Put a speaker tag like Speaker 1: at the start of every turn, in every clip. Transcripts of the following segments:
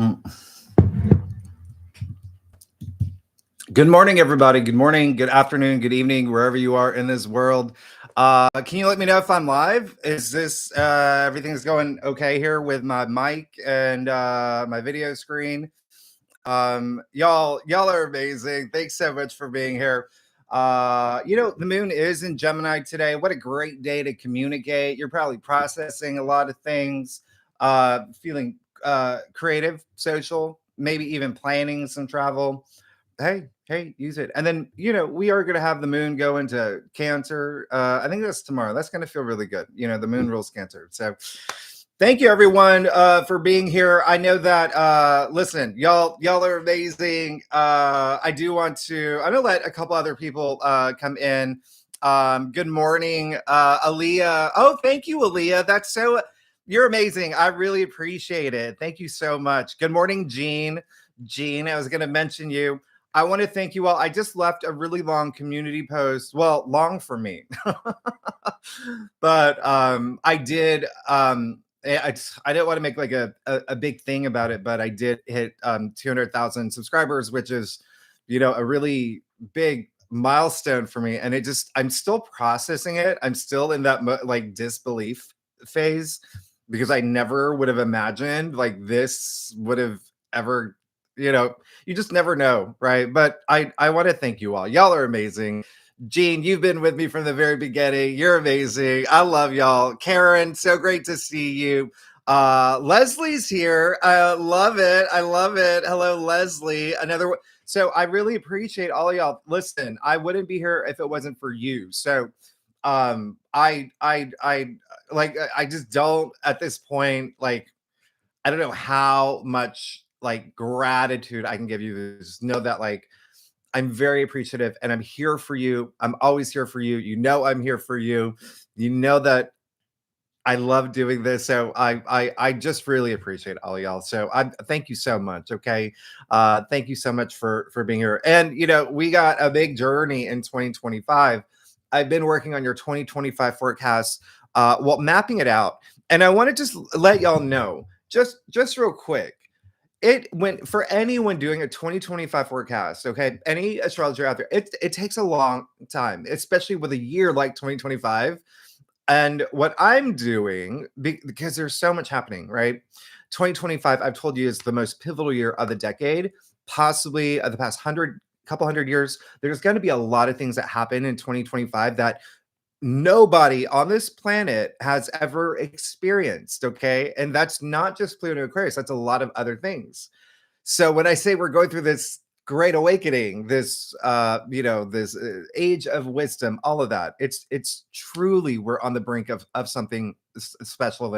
Speaker 1: Mm. Good morning, everybody. Good morning, good afternoon, good evening, wherever you are in this world. Can you let me know if I'm live? Is this everything's going okay here with my mic and my video screen? Y'all are amazing. Thanks so much for being here. The moon is in Gemini today. What a great day to communicate. You're probably processing a lot of things, feeling creative, social, maybe even planning some travel. Hey, use it. And then, we are going to have the moon go into Cancer. I think that's tomorrow. That's going to feel really good. The moon rules Cancer. So thank you, everyone, for being here. I know that, listen, y'all are amazing. I'm going to let a couple other people come in. Good morning, Aaliyah. Oh, thank you, Aaliyah. You're amazing. I really appreciate it. Thank you so much. Good morning, Jean. I was going to mention you. I want to thank you all. I just left a really long community post. Well, long for me, but I did. I didn't want to make like a big thing about it, but I did hit 200,000 subscribers, which is, a really big milestone for me. And I'm still processing it. I'm still in that like disbelief phase because I never would have imagined like this would have ever. You just never know, right? But I want to thank you all. Y'all are amazing. Jean, you've been with me from the very beginning. You're amazing. I love y'all. Karen, so great to see you. Leslie's here. I love it. Hello, Leslie. Another one. So I really appreciate all of y'all. Listen, I wouldn't be here if it wasn't for you. So I just don't at this point, like, I don't know how much like gratitude I can give you. Just know that like I'm very appreciative and I'm here for you. I'm always here for you. I'm here for you. You know that I love doing this. So I just really appreciate all of y'all. So I thank you so much. Okay. Thank you so much for being here. And we got a big journey in 2025. I've been working on your 2025 forecast, mapping it out. And I want to just let y'all know, just real quick. It went for anyone doing a 2025 forecast, okay? Any astrologer out there, it takes a long time, especially with a year like 2025. And what I'm doing, because there's so much happening, right? 2025, I've told you, is the most pivotal year of the decade, possibly of the past couple hundred years. There's going to be a lot of things that happen in 2025 that nobody on this planet has ever experienced, okay? And that's not just Pluto and Aquarius, that's a lot of other things. So when I say we're going through this great awakening, this age of wisdom, all of that, it's truly we're on the brink of something special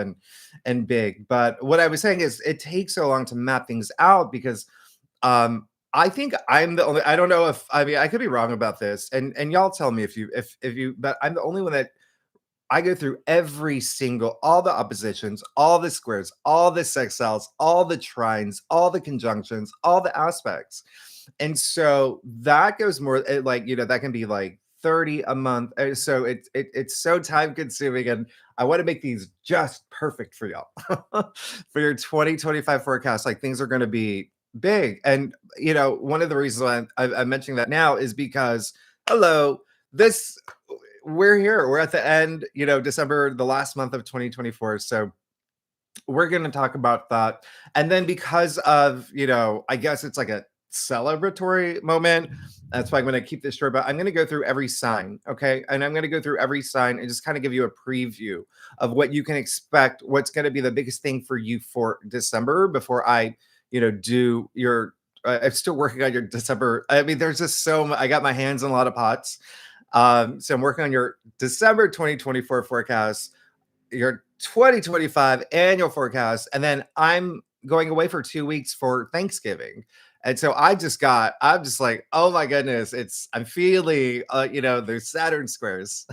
Speaker 1: and big. But what I was saying is it takes so long to map things out because I think I'm the only. I don't know if I could be wrong about this, and y'all tell me if you. But I'm the only one that I go through all the oppositions, all the squares, all the sextiles, all the trines, all the conjunctions, all the aspects, and so that goes more like that can be like 30 a month. So it's so time consuming, and I want to make these just perfect for y'all for your 2025 forecast. Like things are going to be big. And one of the reasons why I'm mentioning that now is because we're here, we're at the end, December, the last month of 2024. So we're going to talk about that. And then because of I guess it's like a celebratory moment, that's why I'm going to keep this short, but I'm going to go through every sign, okay? And I'm going to go through every sign and just kind of give you a preview of what you can expect, what's going to be the biggest thing for you for December before I do your I'm still working on your December. I mean, there's just I got my hands in a lot of pots. So I'm working on your December 2024 forecast, your 2025 annual forecast, and then I'm going away for 2 weeks for Thanksgiving. And so I'm just like, oh my goodness, I'm feeling, there's Saturn squares.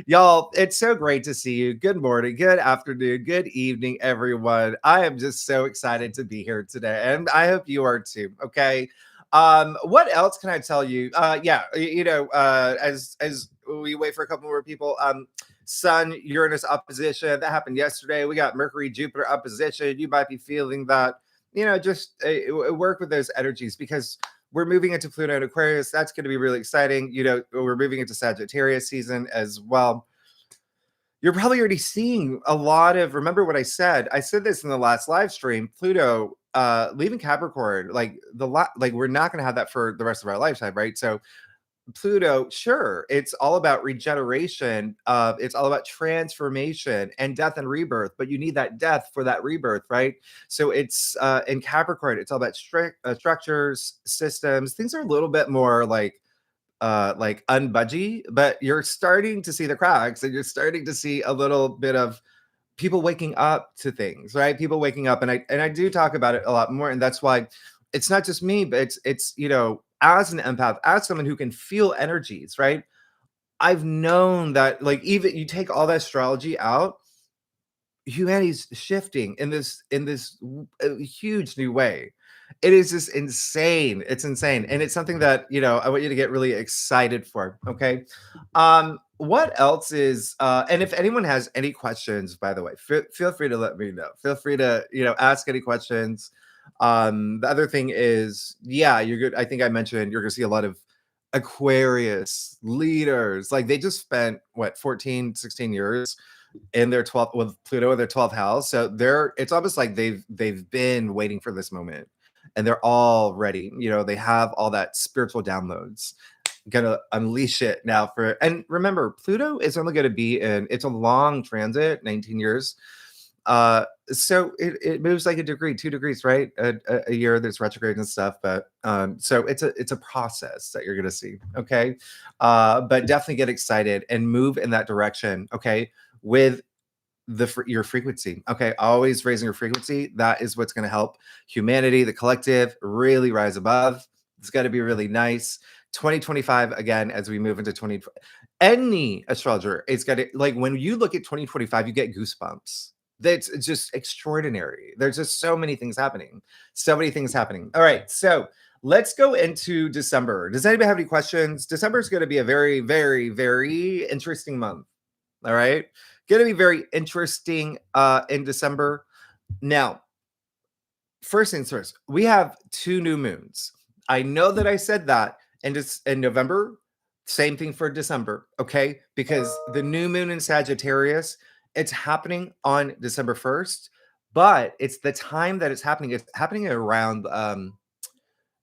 Speaker 1: Y'all, it's so great to see you. Good morning, good afternoon, good evening, everyone. I am just so excited to be here today. And I hope you are too. Okay. What else can I tell you? As we wait for a couple more people, Sun Uranus opposition that happened yesterday. We got Mercury Jupiter opposition. You might be feeling that. just work with those energies, because we're moving into Pluto and Aquarius. That's going to be really exciting. We're moving into Sagittarius season as well. You're probably already seeing a lot of, remember what I said this in the last live stream, Pluto leaving Capricorn, like we're not going to have that for the rest of our lifetime, right? So Pluto, sure, it's all about regeneration, it's all about transformation and death and rebirth, but you need that death for that rebirth, right? So it's in Capricorn, it's all about structures, systems. Things are a little bit more like unbudgy, but you're starting to see the cracks, and you're starting to see a little bit of people waking up to things, right? People waking up, and I do talk about it a lot more, and that's why it's not just me, but it's as an empath, as someone who can feel energies, right? I've known that, like, even you take all that astrology out, humanity's shifting in this huge new way. It is just insane. It's insane, and it's something that I want you to get really excited for. Okay, what else is and if anyone has any questions, by the way, feel free to let me know. Feel free to ask any questions. The other thing is, yeah, you're good. I think I mentioned you're gonna see a lot of Aquarius leaders. Like, they just spent what, 14, 16 years in their 12th, with Pluto in their 12th house. So it's almost like they've been waiting for this moment, and they're all ready. They have all that spiritual downloads, gonna unleash it now and remember, Pluto is only going to be it's a long transit, 19 years. So it moves like a degree, 2 degrees, right? A year. There's retrogrades and stuff, but so it's a process that you're gonna see. Okay, but definitely get excited and move in that direction. Okay, with your frequency. Okay, always raising your frequency. That is what's going to help humanity, the collective, really rise above. It's got to be really nice. 2025, again, as we move into 20, any astrologer, it's got to, like, when you look at 2025, you get goosebumps. That's just extraordinary. There's just so many things happening. So many things happening. All right, so let's go into December. Does anybody have any questions? December is going to be a very, very, very interesting month. All right, going to be very interesting in December. Now, first things first, we have 2 new moons. I know that I said that in November. Same thing for December, okay? Because the new moon in Sagittarius, it's happening on December 1st, but it's the time that it's happening around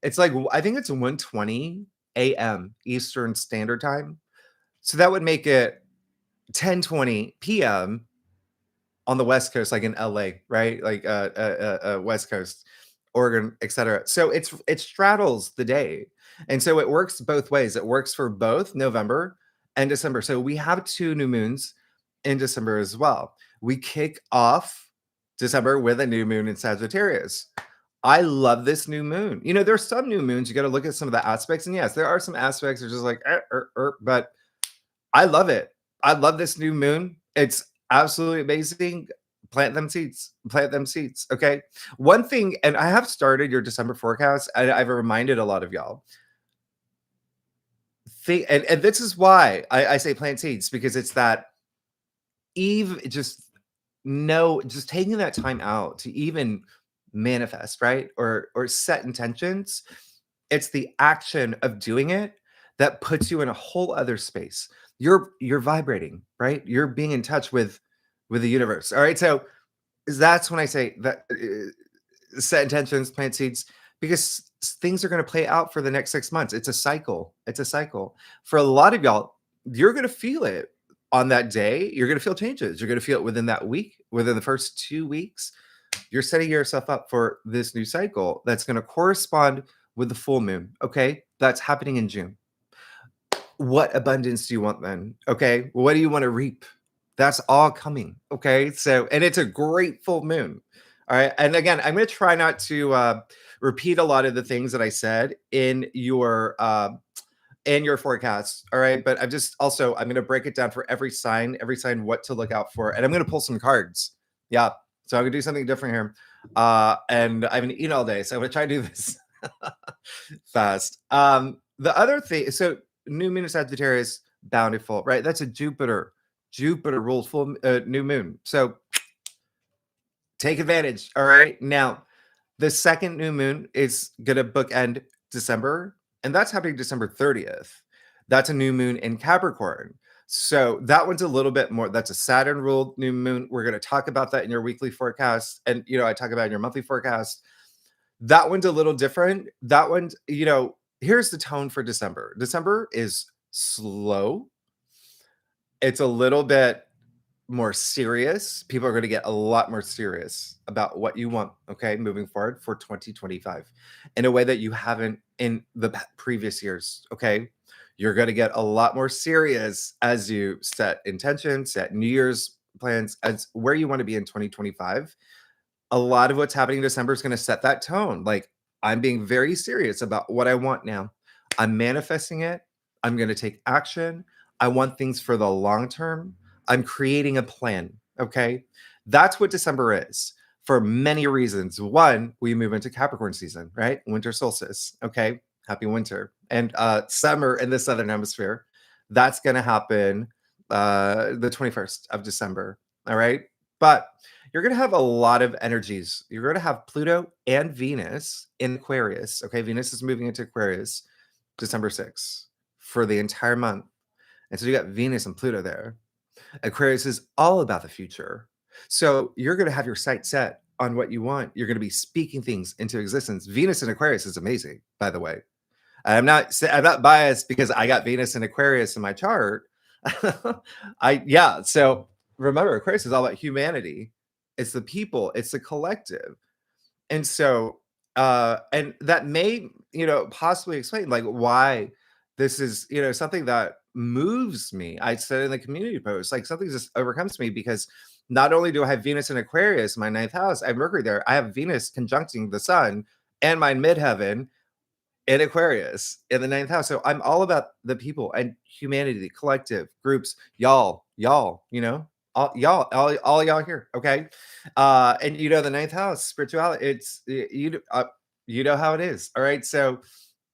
Speaker 1: it's like, I think it's 1:20 a.m. Eastern Standard Time. So that would make it 10:20 p.m. on the West Coast, like in LA, right? Like West Coast, Oregon, etc. So it straddles the day, and so it works both ways. It works for both November and December. So we have 2 new moons in December as well. We kick off December with a new moon in Sagittarius. I love this new moon. There's some new moons, you got to look at some of the aspects, and yes, there are some aspects that are just like, but I love it. I love this new moon. It's absolutely amazing. Plant them seeds. Plant them seeds. Okay. One thing, and I have started your December forecast. I've reminded a lot of y'all. And this is why I say plant seeds, because it's that just taking that time out to even manifest, right? Or set intentions. It's the action of doing it that puts you in a whole other space. You're vibrating, right? You're being in touch with the universe. All right, so that's when I say that set intentions, plant seeds, because things are going to play out for the next 6 months. It's a cycle. It's a cycle. For a lot of y'all, you're going to feel it on that day. You're going to feel changes. You're going to feel it within that week, within the first 2 weeks. You're setting yourself up for this new cycle that's going to correspond with the full moon. Okay, that's happening in June. What abundance do you want then? Okay, what do you want to reap? That's all coming. Okay, so, and it's a great full moon. All right, and again, I'm going to try not to repeat a lot of the things that I said in your forecast. All right, but I'm going to break it down for every sign what to look out for, and I'm going to pull some cards. Yeah, so I'm going to do something different here. And I've been eating all day, so I'm going to try to do this fast. The other thing, so new moon in Sagittarius, bountiful, right? That's a Jupiter ruled full new moon. So take advantage. All right. Now, The second new moon is gonna bookend December, and that's happening December 30th. That's a new moon in Capricorn. So that one's a little bit more, that's a Saturn ruled new moon. We're gonna talk about that in your weekly forecast. And I talk about it in your monthly forecast. That one's a little different. That one's, here's the tone for December. December is slow. It's a little bit more serious. People are going to get a lot more serious about what you want, okay, moving forward for 2025 in a way that you haven't in the previous years, okay? You're going to get a lot more serious as you set intentions, set New Year's plans, as where you want to be in 2025. A lot of what's happening in December is going to set that tone. Like, I'm being very serious about what I want now. I'm manifesting it. I'm going to take action. I want things for the long term. I'm creating a plan. Okay. That's what December is for many reasons. One, we move into Capricorn season, right? Winter solstice. Okay. Happy winter. And summer in the Southern Hemisphere. That's going to happen the 21st of December. All right. But you're going to have a lot of energies. You're going to have Pluto and Venus in Aquarius. Okay. Venus is moving into Aquarius December 6th for the entire month. And so you got Venus and Pluto there. Aquarius is all about the future. So you're going to have your sight set on what you want. You're going to be speaking things into existence. Venus in Aquarius is amazing, by the way. I'm not biased because I got Venus in Aquarius in my chart. So remember, Aquarius is all about humanity. It's the people, it's the collective. And so and that may, possibly explain like why this is, something that moves me. I said in the community post, like something just overcomes me because not only do I have Venus in Aquarius, my ninth house, I have Mercury there, I have Venus conjuncting the sun and my midheaven in Aquarius in the ninth house. So I'm all about the people and humanity, the collective groups, y'all, all y'all here. Okay. And the ninth house, spirituality, it's you know how it is. All right. So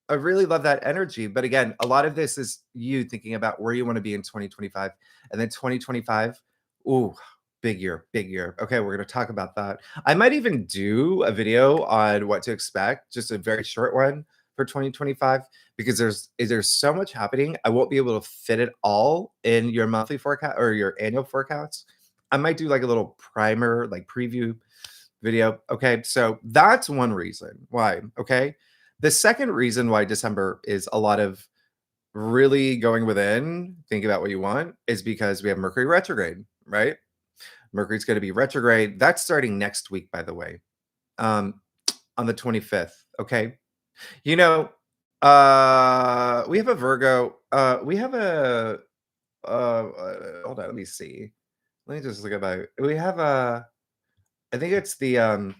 Speaker 1: I really love that energy. But again, a lot of this is you thinking about where you want to be in 2025. And then 2025, ooh, big year, big year. Okay, we're going to talk about that. I might even do a video on what to expect, just a very short one for 2025, because there's so much happening. I won't be able to fit it all in your monthly forecast or your annual forecast. I might do like a little primer, like preview video. Okay, so that's one reason why. Okay. The second reason why December is a lot of really going within, think about what you want, is because we have Mercury retrograde, right? Mercury's going to be retrograde. That's starting next week, by the way, on the 25th. Okay. We have a Virgo. We have a, hold on, let me see. Let me just look at we have I think it's the,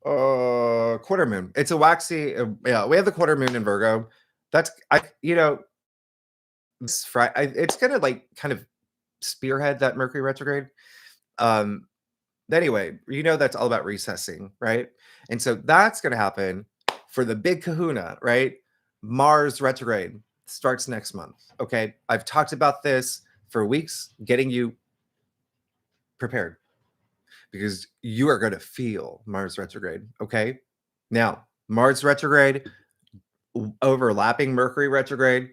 Speaker 1: quarter moon. It's a waxy, yeah, we have the quarter moon in Virgo. That's this Friday, it's gonna like kind of spearhead that Mercury retrograde. Um, anyway, that's all about recessing, right? And so that's gonna happen for the big kahuna, right? Mars retrograde starts next month. Okay. I've talked about this for weeks, getting you prepared because you are going to feel Mars retrograde. Okay. Now, Mars retrograde, overlapping Mercury retrograde,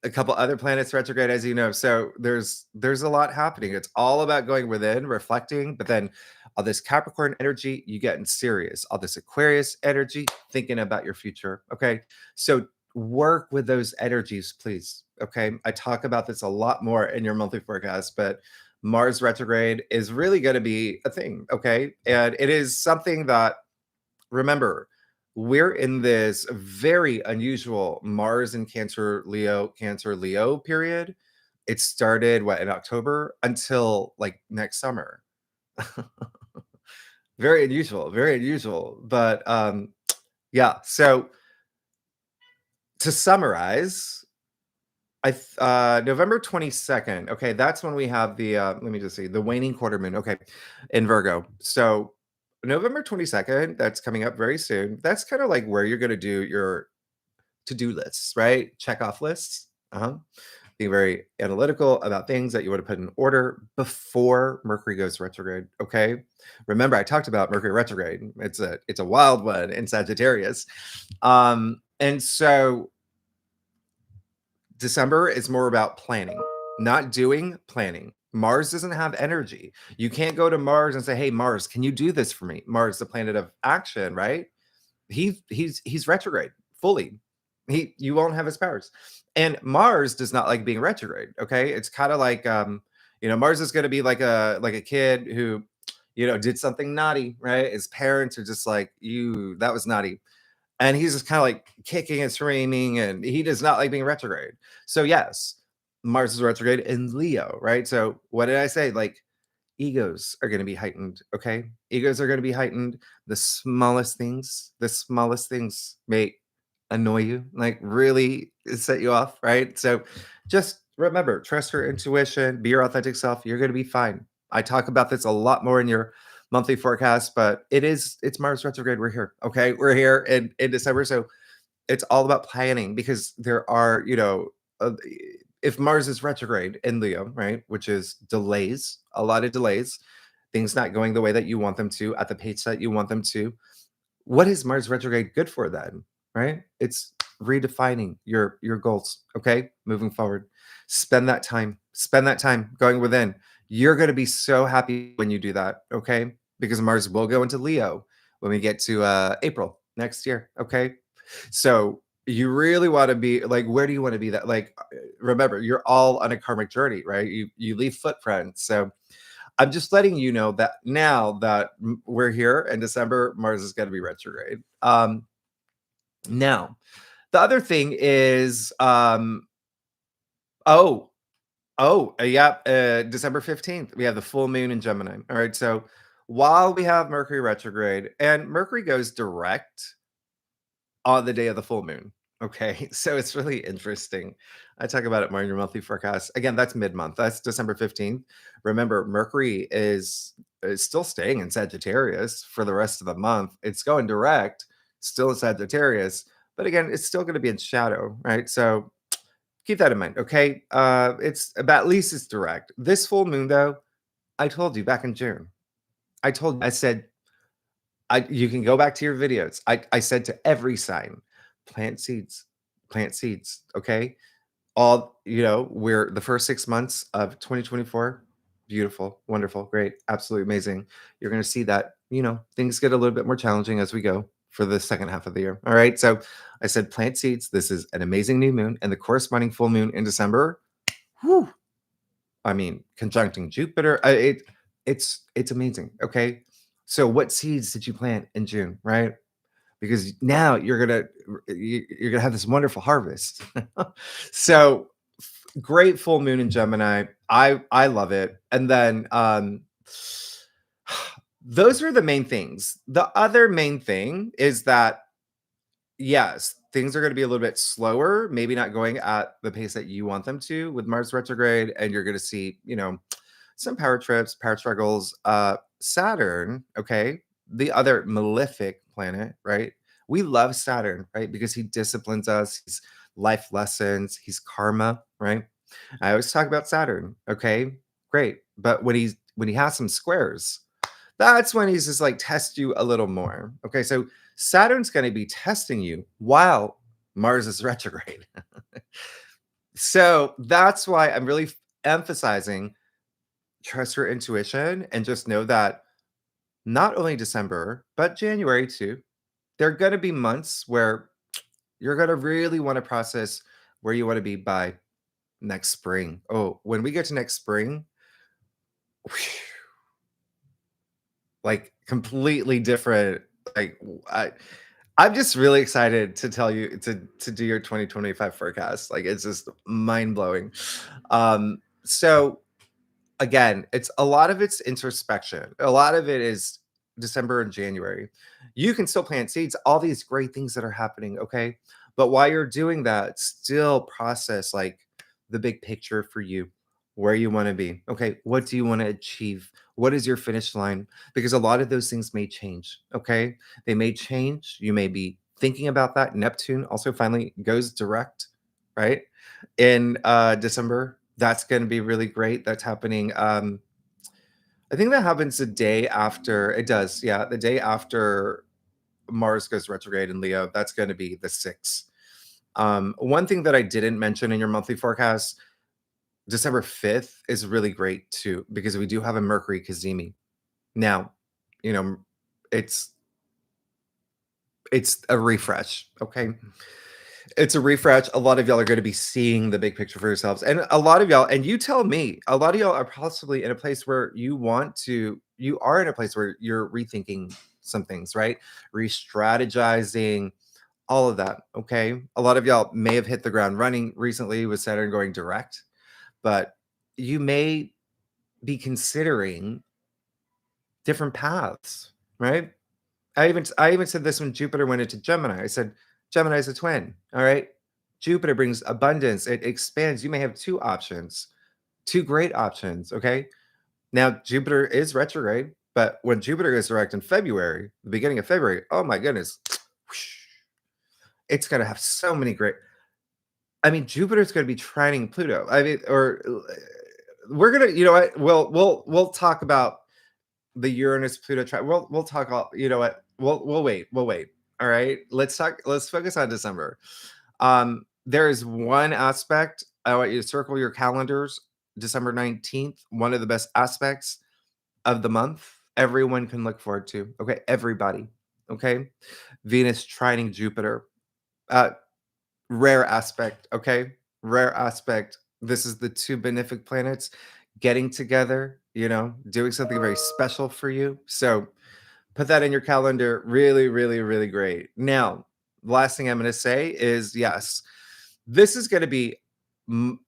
Speaker 1: a couple other planets retrograde, as you know. So there's a lot happening. It's all about going within, reflecting, but then all this Capricorn energy, you getting serious. All this Aquarius energy, thinking about your future. Okay. So work with those energies, please. Okay. I talk about this a lot more in your monthly forecast, but Mars retrograde is really going to be a thing. Okay. And it is something that, remember, we're in this very unusual Mars and Cancer Leo period. It started in October until like next summer. Very unusual. But yeah. So to summarize, November 22nd. Okay, that's when we have the let me just see, the waning quarter moon. Okay, in Virgo. So November 22nd, that's coming up very soon. That's kind of like where you're going to do your to-do lists, right? Check off lists. being very analytical about things that you want to put in order before Mercury goes retrograde. Okay. Remember, I talked about Mercury retrograde. It's a wild one in Sagittarius. And so December is more about planning, not doing, planning. Mars doesn't have energy. You can't go to Mars and say, "Hey, Mars, can you do this for me?" Mars, the planet of action, right? He's retrograde fully. You won't have his powers. And Mars does not like being retrograde. Okay. It's kind of like Mars is gonna be like a kid who, did something naughty, right? His parents are just like, that was naughty. And he's just kind of like kicking and screaming, and he does not like being retrograde. So yes, Mars is retrograde in Leo, right? So what did I say? Like, egos are going to be heightened. Okay, egos are going to be heightened. The smallest things may annoy you, like really set you off, right? So just remember, trust your intuition, be your authentic self. You're going to be fine. I talk about this a lot more in your monthly forecast, but it's Mars retrograde. We're here. Okay, we're here in December. So it's all about planning, because there are, if Mars is retrograde in Leo, right, which is delays, a lot of delays, things not going the way that you want them to at the pace that you want them to. What is Mars retrograde good for then? Right? It's redefining your goals. Okay, moving forward. Spend that time. Spend that time going within. You're going to be so happy when you do that. Okay, because Mars will go into Leo when we get to April next year. Okay, so you really want to be like, where do you want to be? That, like, remember, you're all on a karmic journey, right? You leave footprints. So I'm just letting you know that now that we're here in December, Mars is going to be retrograde. Now, the other thing is, December 15th, we have the full moon in Gemini. All right. So while we have Mercury retrograde, and Mercury goes direct on the day of the full moon. Okay. So it's really interesting. I talk about it more in your monthly forecast. Again, that's mid-month. That's December 15th. Remember, Mercury is still staying in Sagittarius for the rest of the month. It's going direct, still in Sagittarius, but again, it's still going to be in shadow, right? So keep that in mind. Okay. It's about, at least it's direct. This full moon, though, I told you back in June. I said, you can go back to your videos. I said to every sign, plant seeds, plant seeds. Okay. We're the first 6 months of 2024. Beautiful, wonderful, great, absolutely amazing. You're going to see that, things get a little bit more challenging as we go for the second half of the year. All right. So I said, plant seeds. This is an amazing new moon, and the corresponding full moon in December. Whew, I mean, conjuncting Jupiter. It's amazing. Okay. So what seeds did you plant in June, right? Because now you're gonna have this wonderful harvest. So great full moon in Gemini. I love it. And then those are the main things. The other main thing is that, yes, things are going to be a little bit slower, maybe not going at the pace that you want them to with Mars retrograde, and you're going to see, some power trips, power struggles. Saturn, okay, the other malefic planet, right? We love Saturn, right? Because he disciplines us, he's life lessons, he's karma, right? I always talk about Saturn, okay? Great. But when he has some squares, that's when he's just like test you a little more. Okay, so Saturn's going to be testing you while Mars is retrograde. So that's why I'm really emphasizing trust your intuition, and just know that not only December, but January too, there are going to be months where you're going to really want to process where you want to be by next spring. Oh, when we get to next spring, like completely different. Like I'm just really excited to tell you to do your 2025 forecast. Like it's just mind blowing. So again, it's a lot of it's introspection. A lot of it is December and January. You can still plant seeds, all these great things that are happening, okay? But while you're doing that, still process like the big picture for you, where you want to be. Okay, what do you want to achieve? What is your finish line? Because a lot of those things may change, okay? They may change. You may be thinking about that. Neptune also finally goes direct, right? in December. That's going to be really great. That's happening. I think that happens the day after. It does, yeah, the day after Mars goes retrograde in Leo. That's going to be the 6th. One thing that I didn't mention in your monthly forecast, December 5th is really great too, because we do have a Mercury Cazimi. Now, you know, it's it's a refresh, okay? It's a refresh. A lot of y'all are going to be seeing the big picture for yourselves. And a lot of y'all, and you tell me, a lot of y'all are possibly in a place where you are in a place where you're rethinking some things, right? Re-strategizing, all of that. Okay. A lot of y'all may have hit the ground running recently with Saturn going direct, but you may be considering different paths, right? I even said this when Jupiter went into Gemini. I said Gemini is a twin. All right. Jupiter brings abundance. It expands. You may have two options, two great options. Okay. Now Jupiter is retrograde, but when Jupiter goes direct in February, the beginning of February, oh my goodness, it's gonna have so many great. I mean, Jupiter's gonna be trining Pluto. I mean, or we're gonna, you know what? We'll talk about the Uranus Pluto we'll talk all, you know what? We'll wait. We'll wait. All right. Let's focus on December. There is one aspect I want you to circle your calendars. December 19th, one of the best aspects of the month. Everyone can look forward to. Okay. Everybody. Okay. Venus trining Jupiter. Uh, Rare aspect. Okay. Rare aspect. This is the two benefic planets getting together, doing something very special for you. So put that in your calendar. Really, really, really great. Now, last thing I'm going to say is yes, this is going to be mm,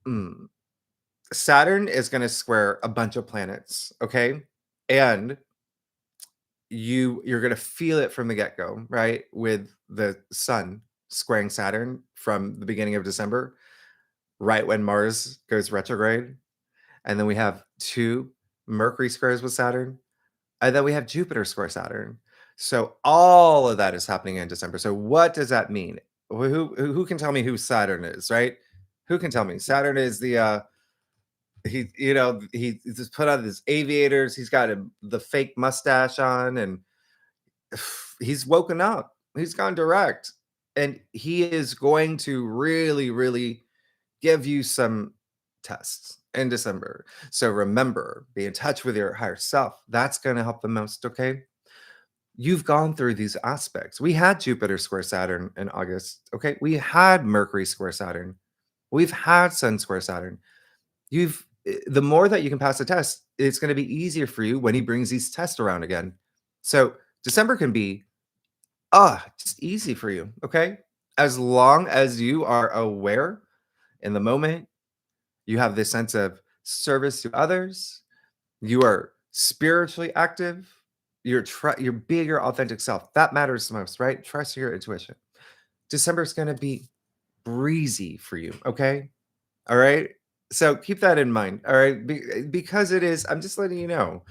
Speaker 1: mm, Saturn is going to square a bunch of planets. Okay. And you're going to feel it from the get-go, right? With the sun squaring Saturn from the beginning of December, right when Mars goes retrograde. And then we have two Mercury squares with Saturn. And then we have Jupiter square Saturn. So all of that is happening in December. So what does that mean? Who can tell me who Saturn is, right? Who can tell me? Saturn is the he just put on his aviators. He's got the fake mustache on, and he's woken up. He's gone direct, and he is going to really, really give you some tests in December. So remember, be in touch with your higher self. That's going to help the most. Okay. You've gone through these aspects. We had Jupiter square Saturn in August. Okay. We had Mercury square Saturn. We've had Sun square Saturn. The more that you can pass the test, it's going to be easier for you when he brings these tests around again. So December can be just easy for you. Okay. As long as you are aware in the moment, you have this sense of service to others, you are spiritually active, you're being your authentic self. That matters the most, right? Trust your intuition. December is going to be breezy for you. Okay. All right. So keep that in mind. All right. Because it is, I'm just letting you know,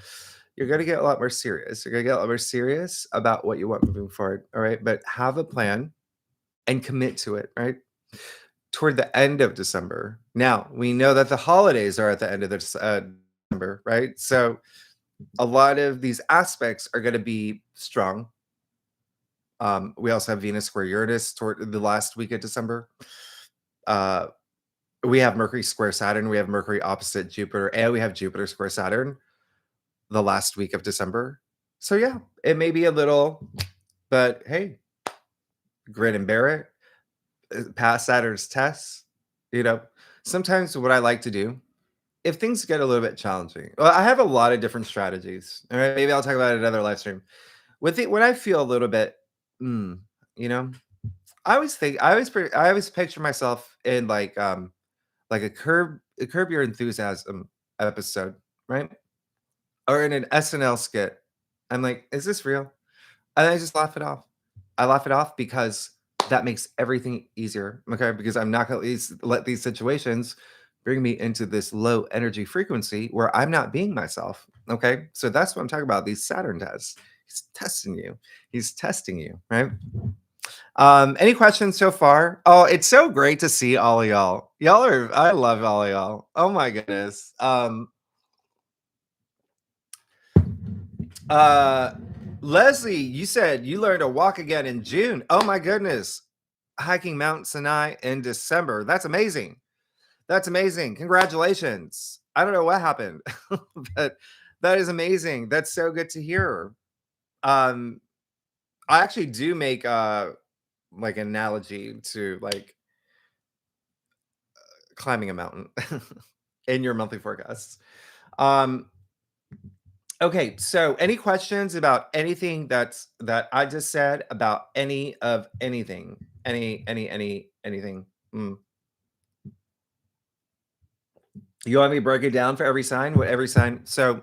Speaker 1: you're going to get a lot more serious. You're going to get a lot more serious about what you want moving forward. All right. But have a plan and commit to it. Right. Toward the end of December. Now, we know that the holidays are at the end of December, right? So a lot of these aspects are going to be strong. We also have Venus square Uranus toward the last week of December. We have Mercury square Saturn. We have Mercury opposite Jupiter, and we have Jupiter square Saturn the last week of December. So yeah, it may be a little, but hey, grin and bear it. Pass Saturn's tests. Sometimes what I like to do, if things get a little bit challenging, well, I have a lot of different strategies. All right, maybe I'll talk about it in another live stream. When I feel a little bit, you know, I always picture myself in like a curb your enthusiasm episode, right? Or in an SNL skit. I'm like, is this real? And I just laugh it off. I laugh it off because that makes everything easier. Okay. Because I'm not going to let these situations bring me into this low energy frequency where I'm not being myself. Okay. So that's what I'm talking about. These Saturn tests. He's testing you. He's testing you. Right. Any questions so far? Oh, it's so great to see all of y'all. Y'all are I love all of y'all. Oh my goodness. Uh Leslie, you said you learned to walk again in June. Oh my goodness. Hiking Mount Sinai in December. That's amazing. That's amazing. Congratulations. I don't know what happened, but that is amazing. That's so good to hear. Um, I actually do make like an analogy to like climbing a mountain in your monthly forecasts. Um, okay, so any questions about anything that I just said about any of anything? Anything? Mm. You want me to break it down for every sign? What every sign? So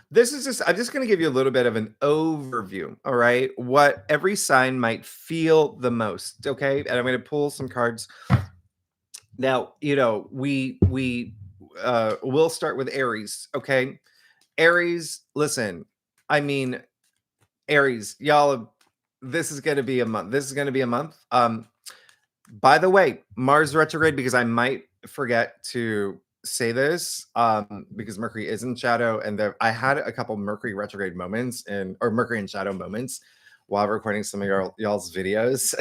Speaker 1: this is just I'm just going to give you a little bit of an overview, all right? What every sign might feel the most, okay? And I'm going to pull some cards. Now, we will start with Aries, okay? Aries, listen. I mean, Aries, y'all, this is going to be a month. This is going to be a month. By the way, Mars retrograde, because I might forget to say this, because Mercury is in shadow, and I had a couple Mercury retrograde moments or Mercury in shadow moments while recording some of y'all's videos.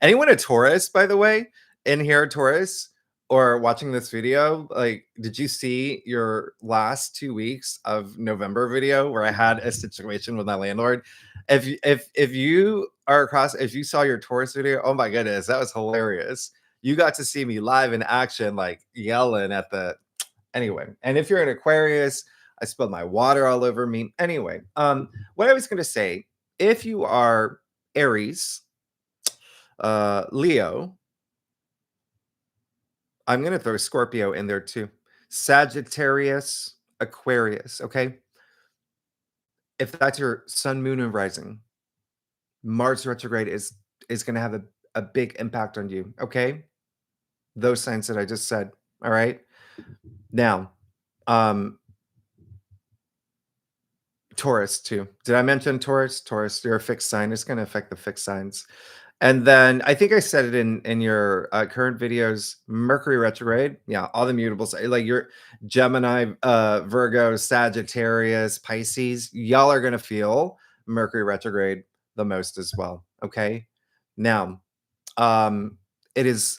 Speaker 1: Anyone a Taurus, by the way, in here, Taurus, or watching this video, like, did you see your last 2 weeks of November video where I had a situation with my landlord? If you are across, if you saw your Taurus video, oh my goodness, that was hilarious. You got to see me live in action, like yelling at the anyway. And if you're an Aquarius, I spilled my water all over me. Anyway, what I was gonna say, if you are Aries, Leo, I'm gonna throw Scorpio in there too. Sagittarius, Aquarius, okay? If that's your sun, moon, and rising, Mars retrograde is gonna have a big impact on you, okay? Those signs that I just said. All right. Now, um, Taurus too. Did I mention Taurus? Taurus, you're a fixed sign. It's going to affect the fixed signs. And then I think I said it in your current videos. Mercury retrograde, yeah, all the mutables, like your Gemini, Virgo, Sagittarius, Pisces. Y'all are going to feel Mercury retrograde the most as well. Okay. Now, it is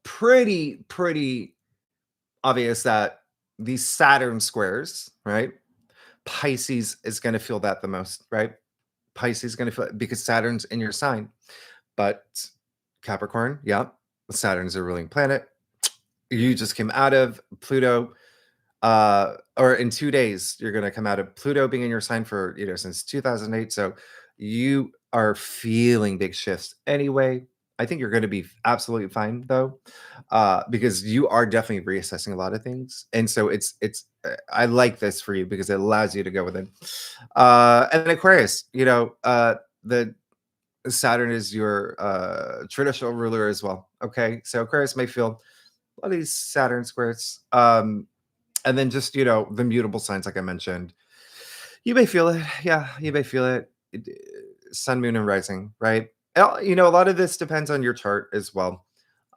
Speaker 1: pretty obvious that these Saturn squares, right? Pisces is going to feel that the most, right? Pisces is going to feel it because Saturn's in your sign. But Capricorn, yeah, Saturn's a ruling planet. You just came out of Pluto, or in 2 days, you're going to come out of Pluto being in your sign for, since 2008. So you are feeling big shifts anyway. I think you're going to be absolutely fine though, because you are definitely reassessing a lot of things, and so I like this for you because it allows you to go within. And then Aquarius, the Saturn is your traditional ruler as well. Okay, so Aquarius may feel a lot of these Saturn squares, and then just the mutable signs like I mentioned. You may feel it. Yeah, you may feel it. Sun, moon, and rising, right? A lot of this depends on your chart as well.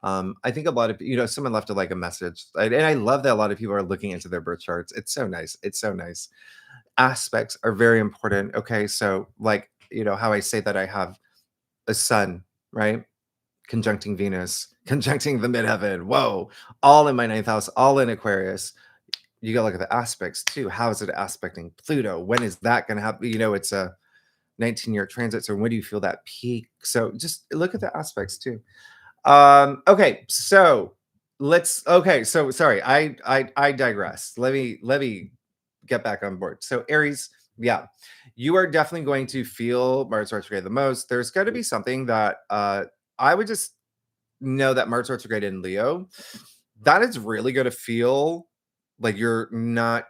Speaker 1: I think a lot of someone left like a message, and I love that a lot of people are looking into their birth charts. It's so nice. It's so nice. Aspects are very important. Okay, so like how I say that I have a sun, right? Conjuncting Venus, conjuncting the midheaven. Whoa, all in my ninth house, all in Aquarius. You got to look at the aspects too. How is it aspecting Pluto? When is that going to happen? It's a 19-year transit. So when do you feel that peak? So just look at the aspects too. Okay, so so sorry, I digress. Let me get back on board. So Aries, yeah, you are definitely going to feel Mars retrograde the most. There's going to be something that I would just know that Mars retrograde in Leo, that is really going to feel like you're not,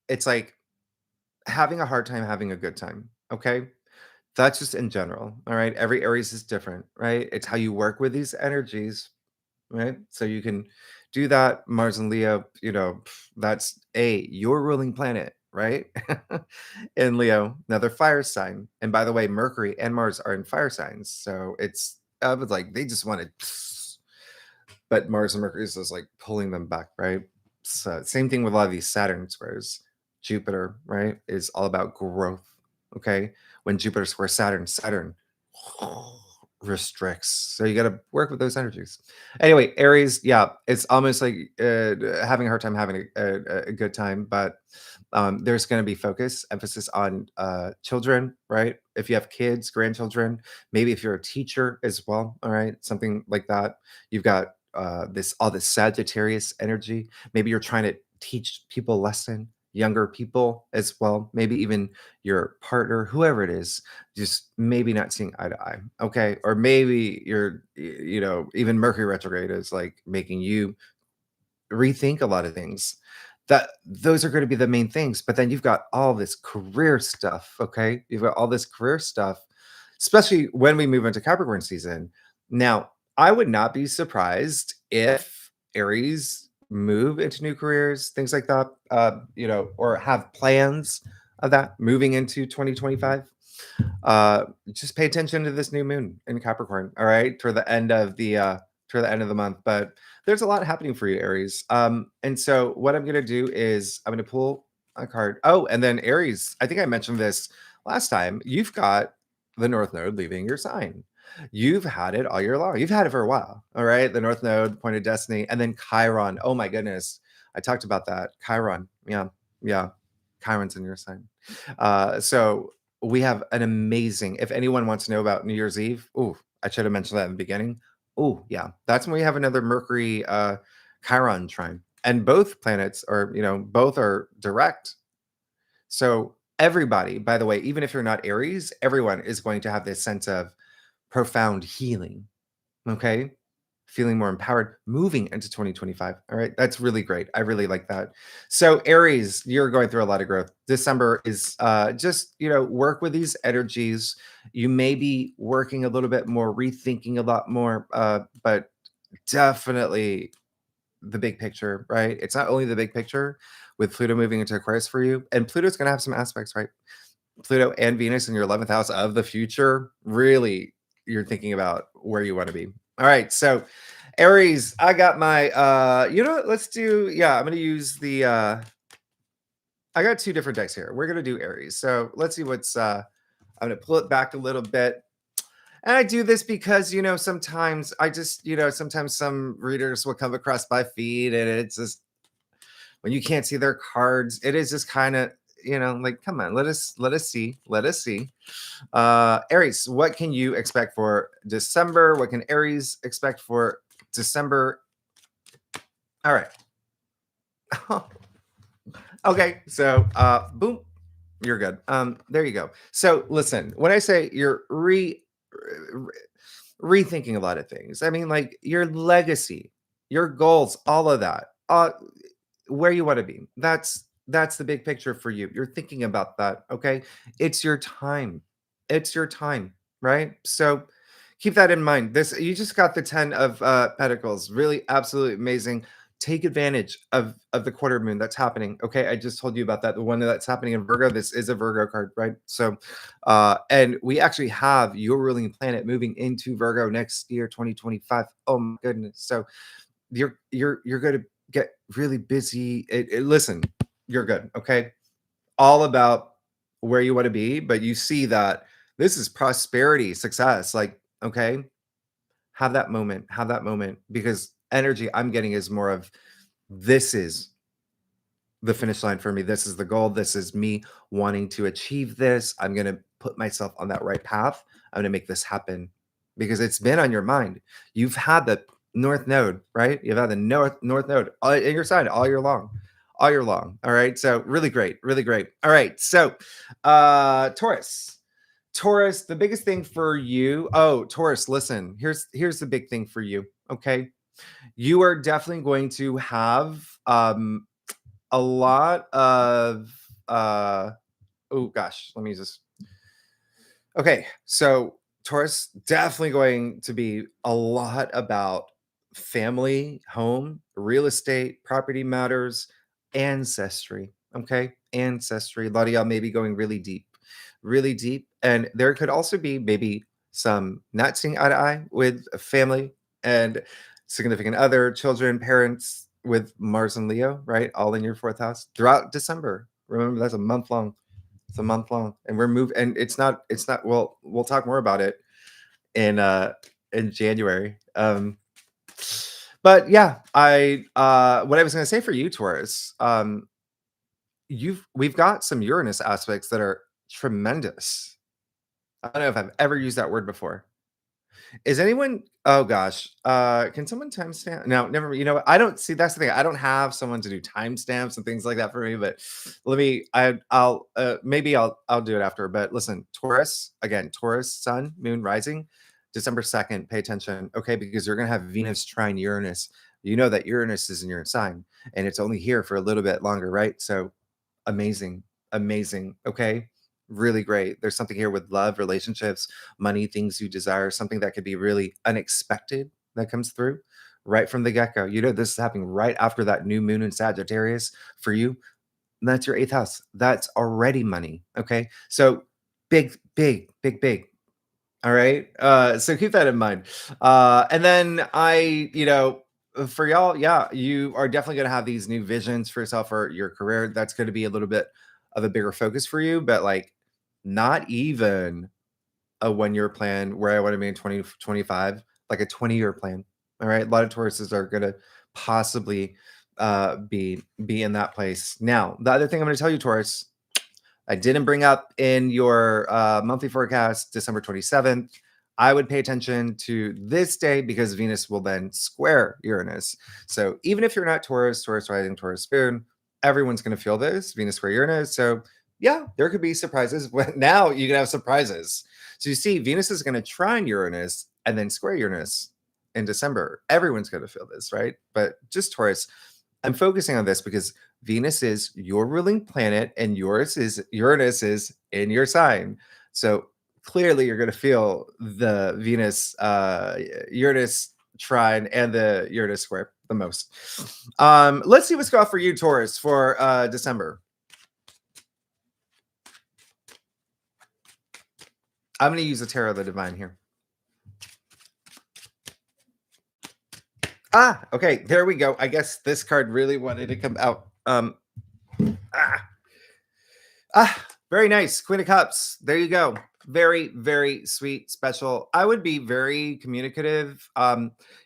Speaker 1: it's like having a hard time having a good time. Okay. That's just in general. All right. Every Aries is different, right? It's how you work with these energies, right? So you can do that. Mars and Leo, that's your ruling planet, right? In Leo, another fire sign. And by the way, Mercury and Mars are in fire signs. So it's, I was like, they just wanted, but Mars and Mercury is just like pulling them back, right? So same thing with a lot of these Saturn squares. Jupiter, right, is all about growth. Okay. When Jupiter squares Saturn, Saturn restricts. So you got to work with those energies. Anyway, Aries, yeah, it's almost like having a hard time having a good time, but there's going to be focus, emphasis on children, right? If you have kids, grandchildren, maybe if you're a teacher as well, all right, something like that. You've got all this Sagittarius energy. Maybe you're trying to teach people a lesson, younger people as well, maybe even your partner, whoever it is, just maybe not seeing eye to eye. Okay. Or maybe even Mercury retrograde is like making you rethink a lot of things. That those are going to be the main things. But then you've got all this career stuff. Okay. You've got all this career stuff, especially when we move into Capricorn season. Now, I would not be surprised if Aries move into new careers, things like that, or have plans of that moving into 2025. Just pay attention to this new moon in Capricorn. All right, toward the end of the month. But there's a lot happening for you, Aries. And so what I'm gonna do is I'm gonna pull a card. Oh, and then Aries. I think I mentioned this last time. You've got the North Node leaving your sign. You've had it all year long. You've had it for a while. All right, the North Node, point of destiny, and then Chiron. Oh my goodness, I talked about that. Chiron. Yeah, yeah. Chiron's in your sign. So we have an amazing, if anyone wants to know about New Year's Eve, oh, I should have mentioned that in the beginning. Oh, yeah. That's when we have another Mercury Chiron trine. And both planets are, both are direct. So everybody, by the way, even if you're not Aries, everyone is going to have this sense of profound healing. Okay. Feeling more empowered moving into 2025. All right. That's really great. I really like that. So, Aries, you're going through a lot of growth. December is just, work with these energies. You may be working a little bit more, rethinking a lot more, but definitely the big picture, right? It's not only the big picture with Pluto moving into Aquarius for you, and Pluto's going to have some aspects, right? Pluto and Venus in your 11th house of the future, really, you're thinking about where you want to be. All right. So, Aries, I got my, what? Let's do, I'm going to use I got two different decks here. We're going to do Aries. So let's see I'm going to pull it back a little bit. And I do this because, sometimes sometimes some readers will come across my feed and it's just, when you can't see their cards, it is just kind of, like, come on, let us see. Aries, what can you expect for December? What can Aries expect for December? All right. Okay, so boom, you're good. There you go. So listen, when I say you're rethinking a lot of things, I mean like your legacy, your goals, all of that. Where you want to be. That's the big picture for you. You're thinking about that, okay? It's your time. It's your time, right? So keep that in mind. This you just got the 10 of pentacles. Really absolutely amazing. Take advantage of the quarter moon that's happening. Okay, I just told you about that. The one that's happening in Virgo. This is a Virgo card, right? So and we actually have your ruling planet moving into Virgo next year, 2025. Oh my goodness. So you're going to get really busy. Listen, you're good. Okay. All about where you want to be, but you see that this is prosperity, success. Like, okay, have that moment because energy I'm getting is more of this is the finish line for me. This is the goal. This is me wanting to achieve this. I'm going to put myself on that right path. I'm going to make this happen because it's been on your mind. You've had the North Node, right? You've had the North Node in your sign all year long. All year long. All right. So really great. Really great. All right. So Taurus. Taurus, the biggest thing for you. Oh, Taurus, listen. Here's the big thing for you. Okay. You are definitely going to have a lot of oh gosh, let me just okay. So Taurus definitely going to be a lot about family, home, real estate, property matters, ancestry. Okay, ancestry. A lot of y'all may be going really deep. And there could also be maybe some not seeing eye to eye with a family and significant other, children, parents with Mars and Leo, right? All in your fourth house throughout December. Remember, that's a month long. It's a month long. And we're moving, and it's not, well, we'll talk more about it in January. But yeah, what I was gonna say for you, Taurus, we've got some Uranus aspects that are tremendous. I don't know if I've ever used that word before. Is anyone, oh gosh, can someone timestamp? No, never. You know what? I don't see. That's the thing. I don't have someone to do timestamps and things like that for me. But let me. I'll maybe I'll do it after. But listen, Taurus again. Taurus, Sun, Moon, Rising, December 2nd. Pay attention, okay? Because you're gonna have Venus trine Uranus. You know that Uranus is in your sign, and it's only here for a little bit longer, right? So amazing, amazing. Okay, really great. There's something here with love, relationships, money, things you desire, something that could be really unexpected that comes through right from the get-go. You know, this is happening right after that new moon in Sagittarius for you. And that's your eighth house. That's already money. Okay. So big, big, big, big. All right. So keep that in mind. And then for y'all, yeah, you are definitely going to have these new visions for yourself or your career. That's going to be a little bit of a bigger focus for you, but like not even a 1 year plan where I want to be in 2025, like a 20-year plan. All right. A lot of Tauruses are going to possibly be in that place. Now, the other thing I'm going to tell you, Taurus, I didn't bring up in your monthly forecast, December 27th. I would pay attention to this day because Venus will then square Uranus. So even if you're not Taurus, Taurus rising, Taurus moon, everyone's going to feel this Venus square Uranus. So yeah, there could be surprises. But now you can have surprises. So you see, Venus is going to trine Uranus and then square Uranus in December. Everyone's going to feel this, right? But just Taurus. I'm focusing on this because Venus is your ruling planet and Uranus is in your sign. So clearly you're going to feel the Venus Uranus trine and the Uranus square the most. Let's see what's going on for you, Taurus, for December. I'm going to use the Tarot of the Divine here. Okay, there we go. I guess this card really wanted to come out. Very nice. Queen of Cups. There you go. Very, very sweet, special. I would be very communicative.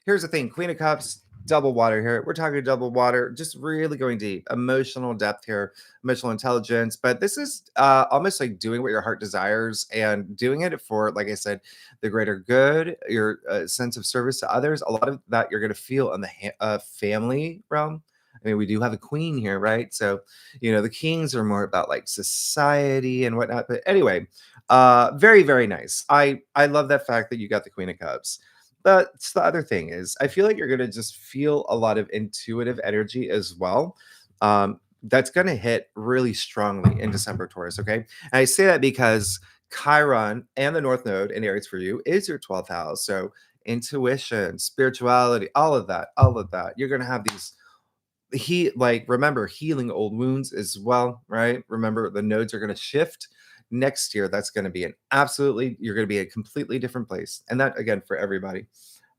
Speaker 1: Here's the thing. Queen of Cups, double water here. We're talking double water, just really going deep. Emotional depth here, emotional intelligence. But this is almost like doing what your heart desires and doing it for, like I said, the greater good, your sense of service to others. A lot of that you're going to feel in the family realm. I mean, we do have a queen here, right? So, the kings are more about like society and whatnot. But anyway, very, very nice. I love that fact that you got the Queen of Cups. But the other thing is, I feel like you're gonna just feel a lot of intuitive energy as well. That's gonna hit really strongly in December, Taurus. Okay, and I say that because Chiron and the North Node in Aries for you is your 12th house. So intuition, spirituality, all of that, all of that. You're gonna have these remember healing old wounds as well, right? Remember the nodes are going to shift next year. That's going to be you're going to be a completely different place. And that again for everybody.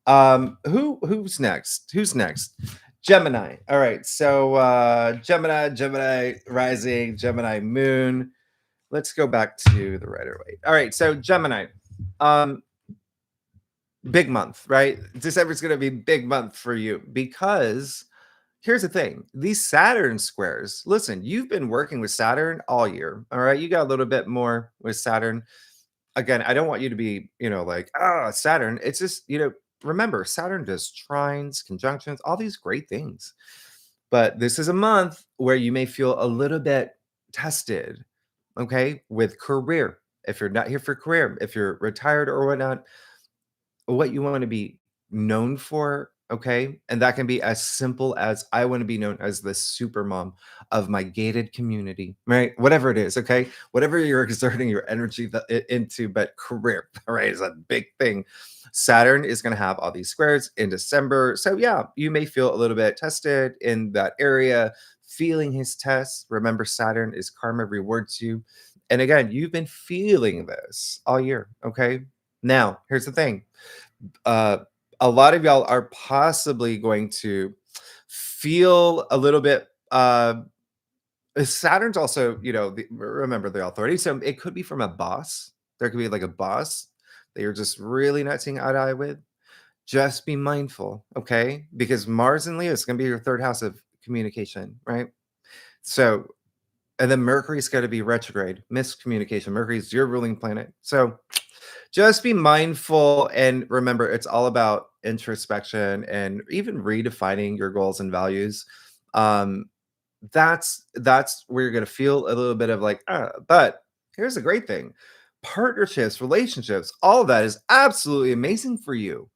Speaker 1: Who's next? Gemini. All right. So Gemini rising, Gemini moon. Let's go back to the Rider-Waite. All right. So Gemini. Big month, right? December's going to be big month for you because here's the thing. These Saturn squares, listen, you've been working with Saturn all year. All right. You got a little bit more with Saturn. Again, I don't want you to be, Saturn. It's just, remember, Saturn does trines, conjunctions, all these great things. But this is a month where you may feel a little bit tested, okay, with career. If you're not here for career, if you're retired or whatnot, what you want to be known for, okay? And that can be as simple as I want to be known as the super mom of my gated community, right? Whatever it is, okay? Whatever you're exerting your energy into, but career, right, is a big thing. Saturn is going to have all these squares in December. So yeah, you may feel a little bit tested in that area, feeling his tests. Remember, Saturn is karma, rewards you. And again, you've been feeling this all year. Okay. Now, here's the thing. Uh, a lot of y'all are possibly going to feel a little bit Saturn's also, remember the authority. So it could be from a boss. There could be like a boss that you're just really not seeing eye to eye with. Just be mindful, okay? Because Mars and Leo is going to be your third house of communication, right? So, and then Mercury's got to be retrograde, miscommunication. Mercury's your ruling planet. So just be mindful and remember it's all about introspection and even redefining your goals and values. That's where you're going to feel a little bit of like, but here's the great thing. Partnerships, relationships, all of that is absolutely amazing for you.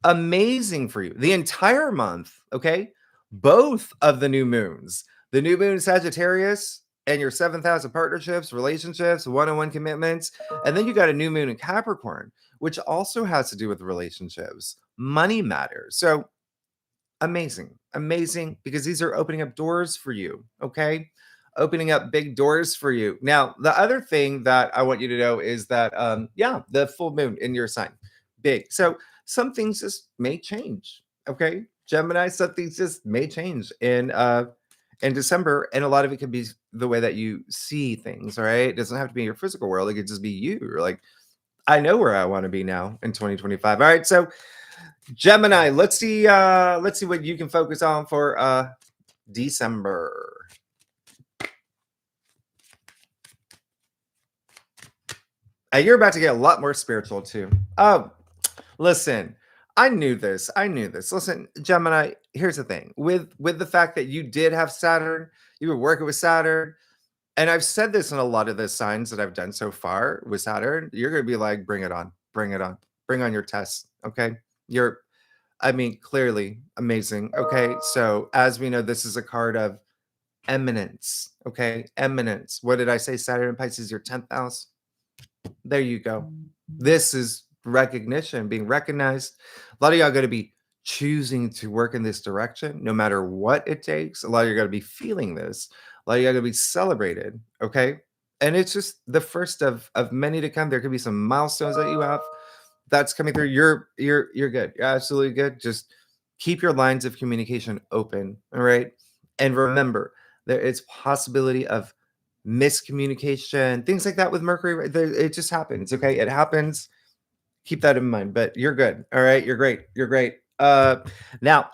Speaker 1: Amazing for you. The entire month, okay? Both of the new moons, the new moon Sagittarius and your 7th house of partnerships, relationships, one-on-one commitments, and then you got a new moon in Capricorn, which also has to do with relationships. Money matters. So amazing, because these are opening up doors for you, okay? Opening up big doors for you. Now, the other thing that I want you to know is that, the full moon in your sign, big. So some things just may change, okay? Gemini, some things just may change in December, and a lot of it can be the way that you see things, all right? It doesn't have to be your physical world. It could just be you. You're like, I know where I want to be now in 2025. All right, so Gemini, let's see what you can focus on for December. And you're about to get a lot more spiritual too. Oh, listen, I knew this. Listen, Gemini, here's the thing. With the fact that you did have Saturn, you were working with Saturn, and I've said this in a lot of the signs that I've done so far with Saturn, you're going to be like, bring it on. Bring on your tests, okay? Clearly amazing. Okay. So as we know, this is a card of eminence. Okay. Eminence. What did I say? Saturn in Pisces, your 10th house. There you go. This is recognition, being recognized. A lot of y'all are going to be choosing to work in this direction, no matter what it takes. A lot of you are going to be feeling this. A lot of you are going to be celebrated. Okay. And it's just the first of many to come. There could be some milestones that you have that's coming through. You're good. You're absolutely good. Just keep your lines of communication open. All right. And remember, there is possibility of miscommunication, things like that with Mercury. Right? It just happens. Okay. It happens. Keep that in mind. But you're good. All right. You're great. You're great. Now,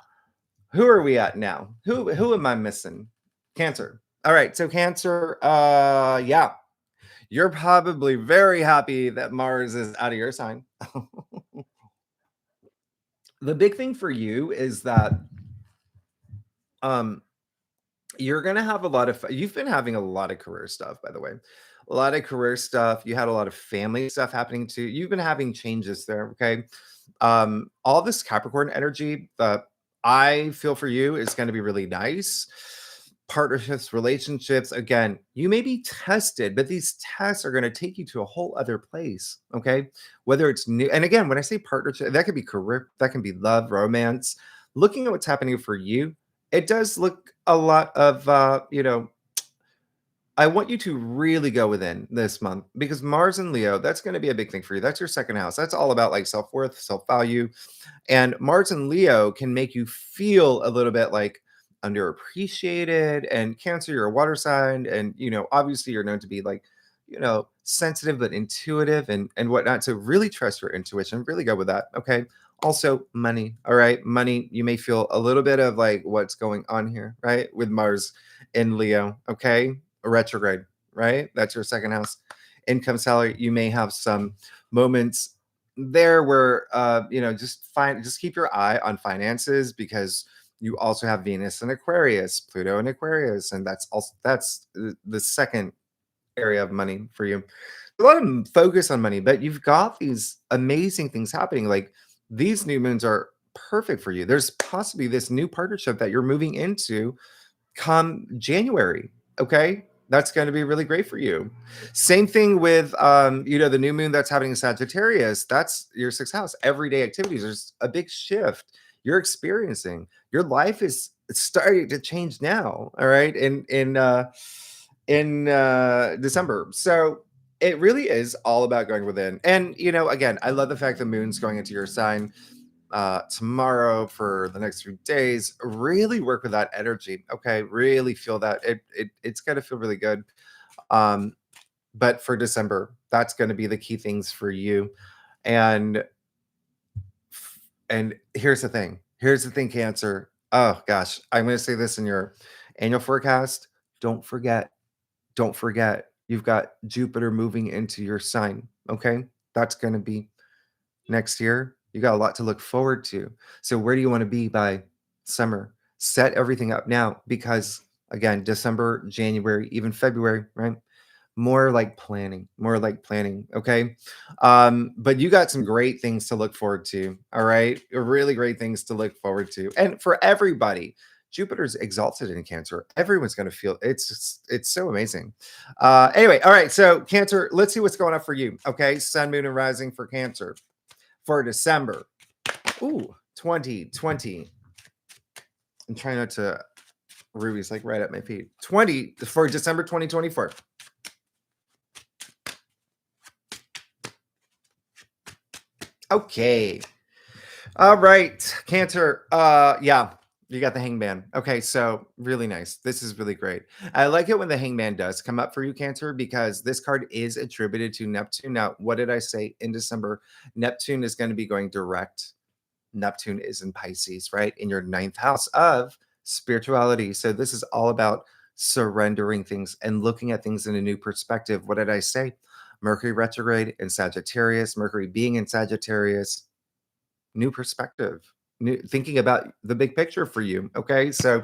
Speaker 1: who are we at now? Who am I missing? Cancer. All right. So Cancer, yeah. You're probably very happy that Mars is out of your sign. The big thing for you is that you're going to have a lot of you've been having a lot of career stuff, by the way. A lot of career stuff. You had a lot of family stuff happening too. You've been having changes there, okay? All this Capricorn energy that I feel for you is going to be really nice. Partnerships, relationships, again, you may be tested, but these tests are going to take you to a whole other place, okay? Whether it's new, and again, when I say partnership, that could be career, that can be love, romance. Looking at what's happening for you, it does look a lot of I want you to really go within this month because Mars and Leo, that's going to be a big thing for you. That's your second house. That's all about like self-worth, self-value. And Mars and Leo can make you feel a little bit like underappreciated. And Cancer, you're a water sign. And, obviously you're known to be like, sensitive but intuitive and whatnot. So really trust your intuition. Really go with that. Okay. Also, money. All right. Money, you may feel a little bit of like what's going on here, right? With Mars in Leo. Okay. Retrograde, right? That's your second house. Income, salary. You may have some moments there where just keep your eye on finances because you also have Venus in Aquarius, Pluto in Aquarius, and that's the second area of money for you. A lot of focus on money, but you've got these amazing things happening. Like these new moons are perfect for you. There's possibly this new partnership that you're moving into come January. Okay. That's going to be really great for you. Same thing with, the new moon that's happening in Sagittarius. That's your 6th house. Everyday activities. There's a big shift you're experiencing. Your life is starting to change now. All right, in December. So it really is all about going within. And again, I love the fact the moon's going into your sign tomorrow for the next few days. Really work with that energy. Okay, really feel that it's gonna feel really good. Um, but for December, that's going to be the key things for you. And here's the thing. Here's the thing, Cancer. Oh gosh, I'm going to say this in your annual forecast. Don't forget. Don't forget. You've got Jupiter moving into your sign. Okay, that's going to be next year. You got a lot to look forward to. So where do you want to be by summer? Set everything up now because again, December, January, even February, right? More like planning, okay? But you got some great things to look forward to, all right? Really great things to look forward to. And for everybody, Jupiter's exalted in Cancer. Everyone's going to feel it's so amazing. Anyway, all right, so Cancer, let's see what's going on for you, okay? Sun, moon, and rising for Cancer for December. Ooh, 2020. I'm trying not to Ruby's like right at my feet. 20 for December 2024. Okay. All right. Cancer. Yeah, you got the hangman. Okay, so really nice. This is really great. I like it when the hangman does come up for you, Cancer, because this card is attributed to Neptune. Now, what did I say in December? Neptune is going to be going direct. Neptune is in Pisces, right? In your 9th house of spirituality. So this is all about surrendering things and looking at things in a new perspective. What did I say? Mercury retrograde in Sagittarius, Mercury being in Sagittarius, new perspective, new thinking about the big picture for you. Okay. So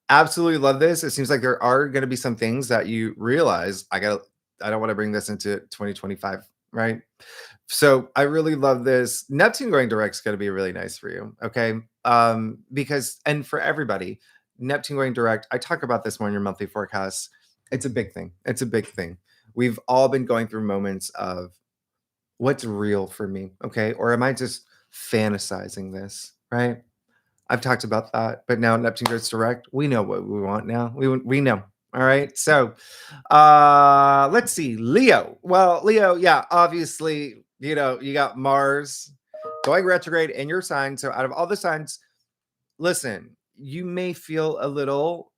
Speaker 1: absolutely love this. It seems like there are going to be some things that you realize I don't want to bring this into 2025, right? So I really love this. Neptune going direct is going to be really nice for you. Okay. Because, and for everybody, Neptune going direct, I talk about this more in your monthly forecasts. It's a big thing. It's a big thing. We've all been going through moments of what's real for me. Okay. Or am I just fantasizing this? Right. I've talked about that, but now Neptune goes direct. We know what we want now. We know. All right. So let's see. Leo. Well, Leo, yeah, obviously, you got Mars going retrograde in your sign. So out of all the signs, listen, you may feel a little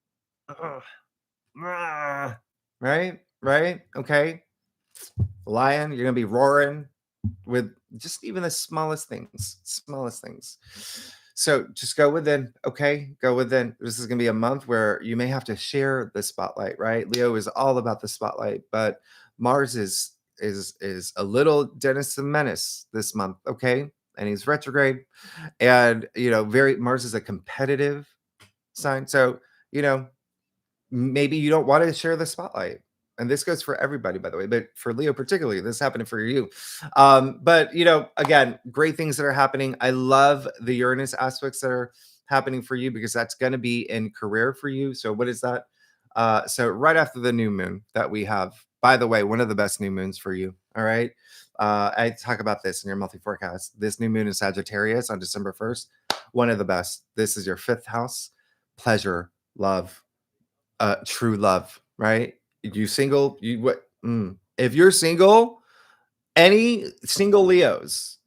Speaker 1: right? Right? Okay. Lion, you're gonna be roaring with just even the smallest things. So just go within, okay? Go within. This is gonna be a month where you may have to share the spotlight, right? Leo is all about the spotlight, but Mars is a little Dennis the Menace this month, okay? And he's retrograde, and very Mars is a competitive sign, so maybe you don't want to share the spotlight. And this goes for everybody, by the way, but for Leo particularly, this happened for you. But again, great things that are happening. I love the Uranus aspects that are happening for you because that's going to be in career for you. So what is that? So right after the new moon that we have, by the way, one of the best new moons for you. All right. I talk about this in your monthly forecast. This new moon in Sagittarius on December 1st, one of the best. This is your 5th house, pleasure, love, true love, right? You single, if you're single, any single Leos,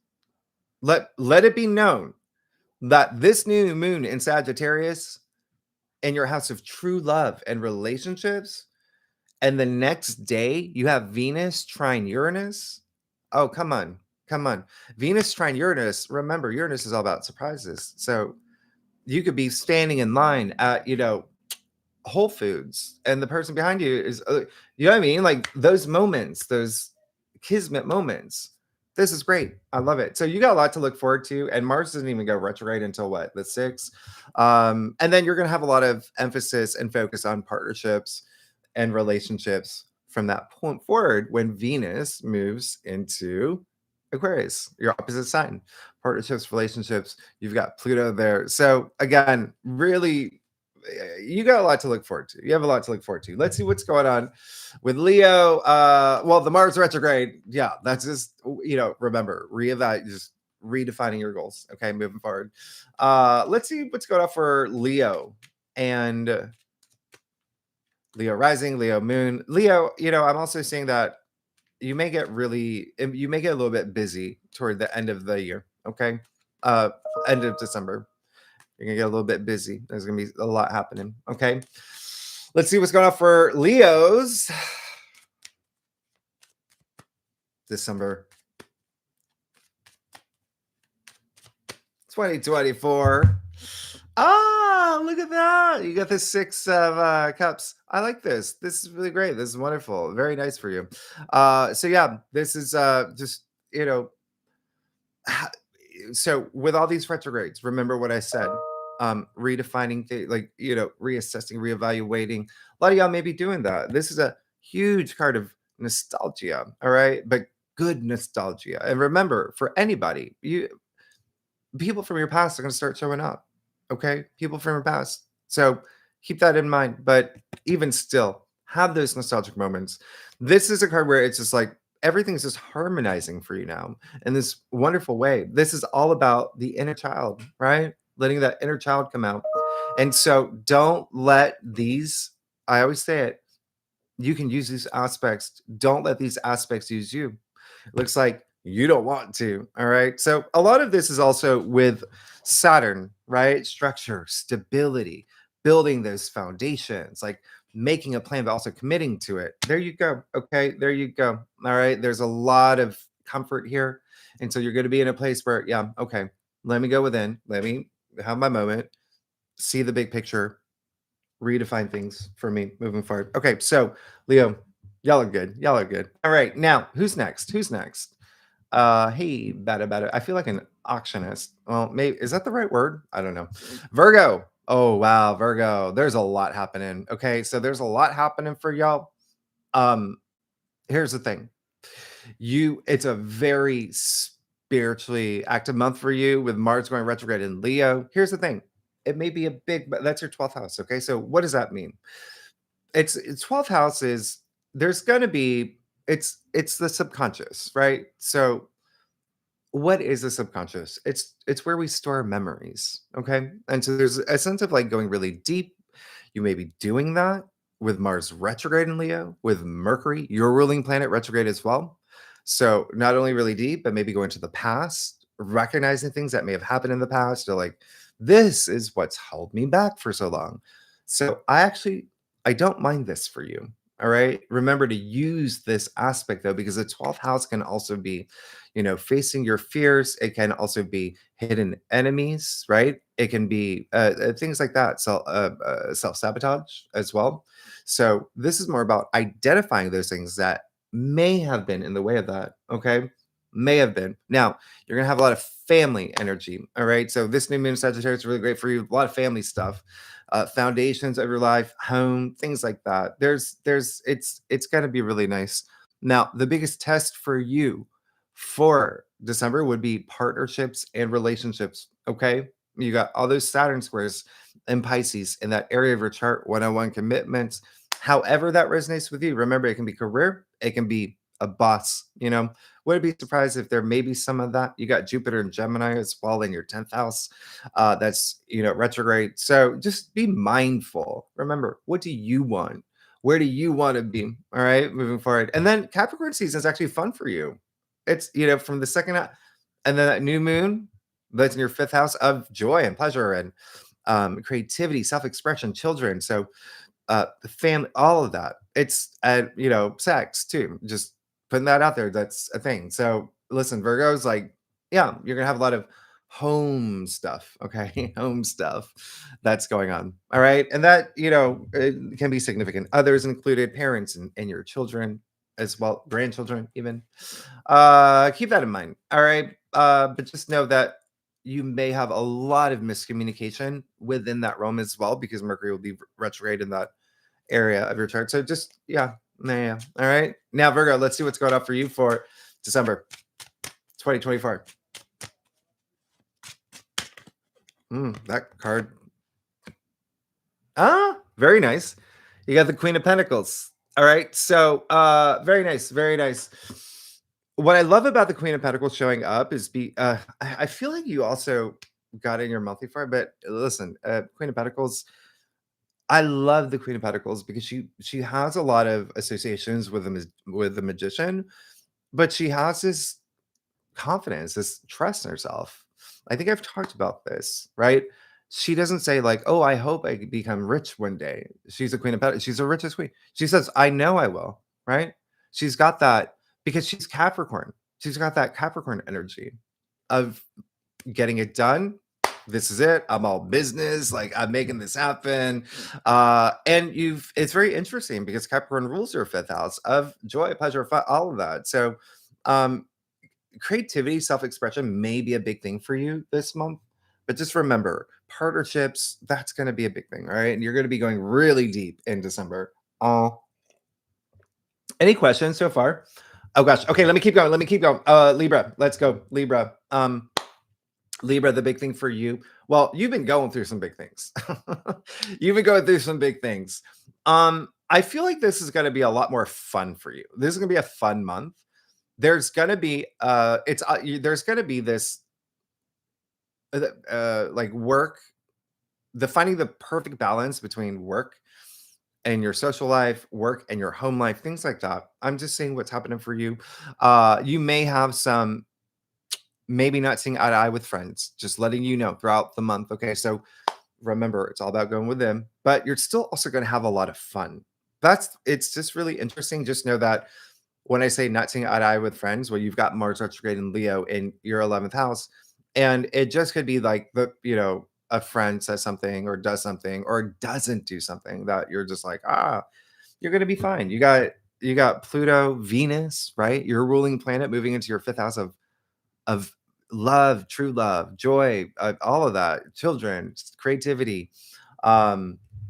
Speaker 1: let it be known that this new moon in Sagittarius in your house of true love and relationships, and the next day you have Venus trine Uranus. Oh, come on. Venus trine Uranus. Remember, Uranus is all about surprises. So you could be standing in line at, Whole Foods, and the person behind you is, you know what I mean? Like those moments, those kismet moments. This is great. I love it. So you got a lot to look forward to, and Mars doesn't even go retrograde until what, the 6th. And then you're going to have a lot of emphasis and focus on partnerships and relationships from that point forward when Venus moves into Aquarius, your opposite sign. Partnerships, relationships, you've got Pluto there. So again, really, you got a lot to look forward to. You have a lot to look forward to. Let's see what's going on with Leo. Well, the Mars retrograde. Yeah, that's just, remember, reevaluate, just redefining your goals. Okay, moving forward. Let's see what's going on for Leo and Leo rising, Leo moon. Leo, I'm also seeing that you may get a little bit busy toward the end of the year, okay? Uh End of December. You're gonna get a little bit busy. There's gonna be a lot happening, okay? Let's see what's going on for Leos. December 2024. Ah, look at that. You got the 6 of cups. I like this. This is really great. This is wonderful. Very nice for you. So yeah, this is just, so with all these retrogrades, remember what I said. Redefining things, like, reassessing, reevaluating. A lot of y'all may be doing that. This is a huge card of nostalgia, all right? But good nostalgia. And remember, for anybody, people from your past are going to start showing up. Okay, people from your past. So keep that in mind. But even still, have those nostalgic moments. This is a card where it's just like everything's just harmonizing for you now in this wonderful way. This is all about the inner child, right? Letting that inner child come out. And so don't let these, I always say it, you can use these aspects. Don't let these aspects use you. Looks like you don't want to. All right. So a lot of this is also with Saturn, right? Structure, stability, building those foundations, like making a plan, but also committing to it. There you go. Okay. There you go. All right. There's a lot of comfort here. And so you're going to be in a place where, yeah, okay, let me go within. Let me have my moment, see the big picture, redefine things for me moving forward. Okay. So, Leo, y'all are good. Y'all are good. All right. Now, who's next? Who's next? Hey, better. I feel like an auctionist. Well, maybe is that the right word? I don't know. Virgo. Oh wow, Virgo. There's a lot happening. Okay, so there's a lot happening for y'all. Here's the thing. It's a very spiritually active month for you with Mars going retrograde in Leo. Here's the thing. It may be a big, but that's your 12th house. Okay, so what does that mean? It's 12th house is there's gonna be it's the subconscious, right? So what is the subconscious? It's where we store memories, okay? And so there's a sense of like going really deep. You may be doing that with Mars retrograde in Leo, with Mercury, your ruling planet, retrograde as well. So not only really deep, but maybe going to the past, recognizing things that may have happened in the past, or like, this is what's held me back for so long. So I don't mind this for you. All right. Remember to use this aspect though, because the 12th house can also be, facing your fears. It can also be hidden enemies, right? It can be things like that. So self sabotage as well. So this is more about identifying those things that may have been in the way of that. Okay. May have been. Now, you're going to have a lot of family energy. All right. So this new moon in Sagittarius is really great for you. A lot of family stuff, foundations of your life, home, things like that. It's going to be really nice. Now, the biggest test for you for December would be partnerships and relationships. Okay. You got all those Saturn squares and Pisces in that area of your chart, one-on-one commitments. However, that resonates with you. Remember, it can be career, it can be a boss. Would be surprised if there may be some of that. You got Jupiter and Gemini as well in your 10th house. That's retrograde. So just be mindful. Remember, what do you want? Where do you want to be? All right, moving forward. And then Capricorn season is actually fun for you. It's from the second, and then that new moon that's in your 5th house of joy and pleasure and creativity, self-expression, children. So the family, all of that. It's sex too. Just putting that out there. That's a thing. So listen, Virgo's like, yeah, you're gonna have a lot of home stuff. Okay, home stuff that's going on. All right, and that it can be significant. Others included parents and your children as well, grandchildren even. Keep that in mind. All right, but just know that you may have a lot of miscommunication within that realm as well, because Mercury will be retrograde in that area of your chart. So just yeah. All right. Now Virgo, let's see what's going on for you for December 2024. That card. Very nice. You got the Queen of Pentacles. All right. So very nice, very nice. What I love about the Queen of Pentacles showing up is I feel like you also got in your monthly for it, but listen, Queen of Pentacles, I love the Queen of Pentacles because she has a lot of associations with with the magician, but she has this confidence, this trust in herself. I think I've talked about this, right? She doesn't say like, "Oh, I hope I become rich one day." She's a Queen of Pentacles. She's a richest queen. She says, "I know I will." Right? She's got that because she's Capricorn. She's got that Capricorn energy of getting it done. This is it. I'm all business. Like I'm making this happen. And it's very interesting because Capricorn rules your fifth house of joy, pleasure, fun, all of that. So um creativity, self-expression may be a big thing for you this month. But just remember, partnerships, that's going to be a big thing, right? And you're going to be going really deep in December. Uh, any questions so far? Oh gosh. Okay, let me keep going. Let me keep going. Libra, let's go. Libra. Libra, the big thing for you. Well, you've been going through some big things. You've been going through some big things. I feel like this is going to be a lot more fun for you. This is going to be a fun month. There's going to be there's going to be this like work, the finding the perfect balance between work and your social life, work and your home life, things like that. I'm just saying what's happening for you. You may have some maybe not seeing eye to eye with friends, just letting you know throughout the month. Okay. So remember, it's all about going with them, but you're still also going to have a lot of fun. It's just really interesting. Just know that when I say not seeing eye to eye with friends, well, you've got Mars retrograde in Leo in your 11th house. And it just could be like a friend says something or does something or doesn't do something that you're just like, you're going to be fine. You got Pluto, Venus, right? Your ruling planet moving into your fifth house of love, true love, joy, all of that, children, creativity.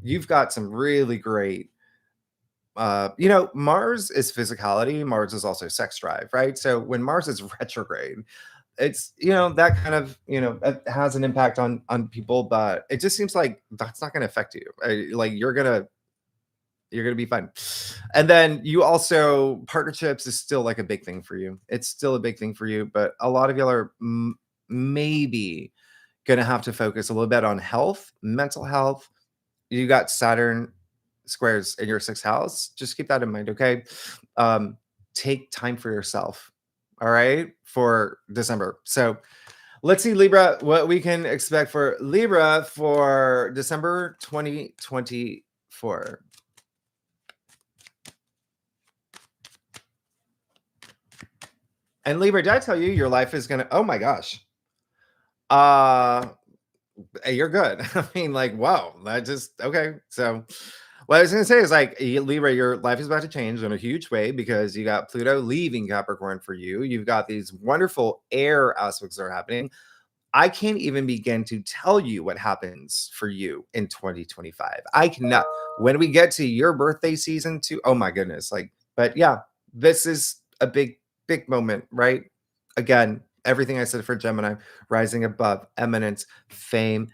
Speaker 1: You've got some really great Mars is physicality, Mars is also sex drive, right? So when Mars is retrograde, it's that kind of it has an impact on people, but it just seems like that's not going to affect you. Like you're gonna be fine. And then you also partnerships is still like a big thing for you. It's still a big thing for you, but a lot of y'all are maybe gonna have to focus a little bit on health, mental health. You got Saturn squares in your sixth house. Just keep that in mind, okay? Um, take time for yourself, all right, for December. So let's see, Libra, what we can expect for Libra for December 2024. And Libra, did I tell you your life is gonna? Oh my gosh, uh, you're good. I mean, like, wow, that just okay. So, what I was gonna say is like Libra, your life is about to change in a huge way because you got Pluto leaving Capricorn for you. You've got these wonderful air aspects that are happening. I can't even begin to tell you what happens for you in 2025. I cannot. When we get to your birthday season too, oh my goodness. Like, but yeah, this is a big, big moment, right? Again, everything I said for Gemini, rising above, eminence, fame,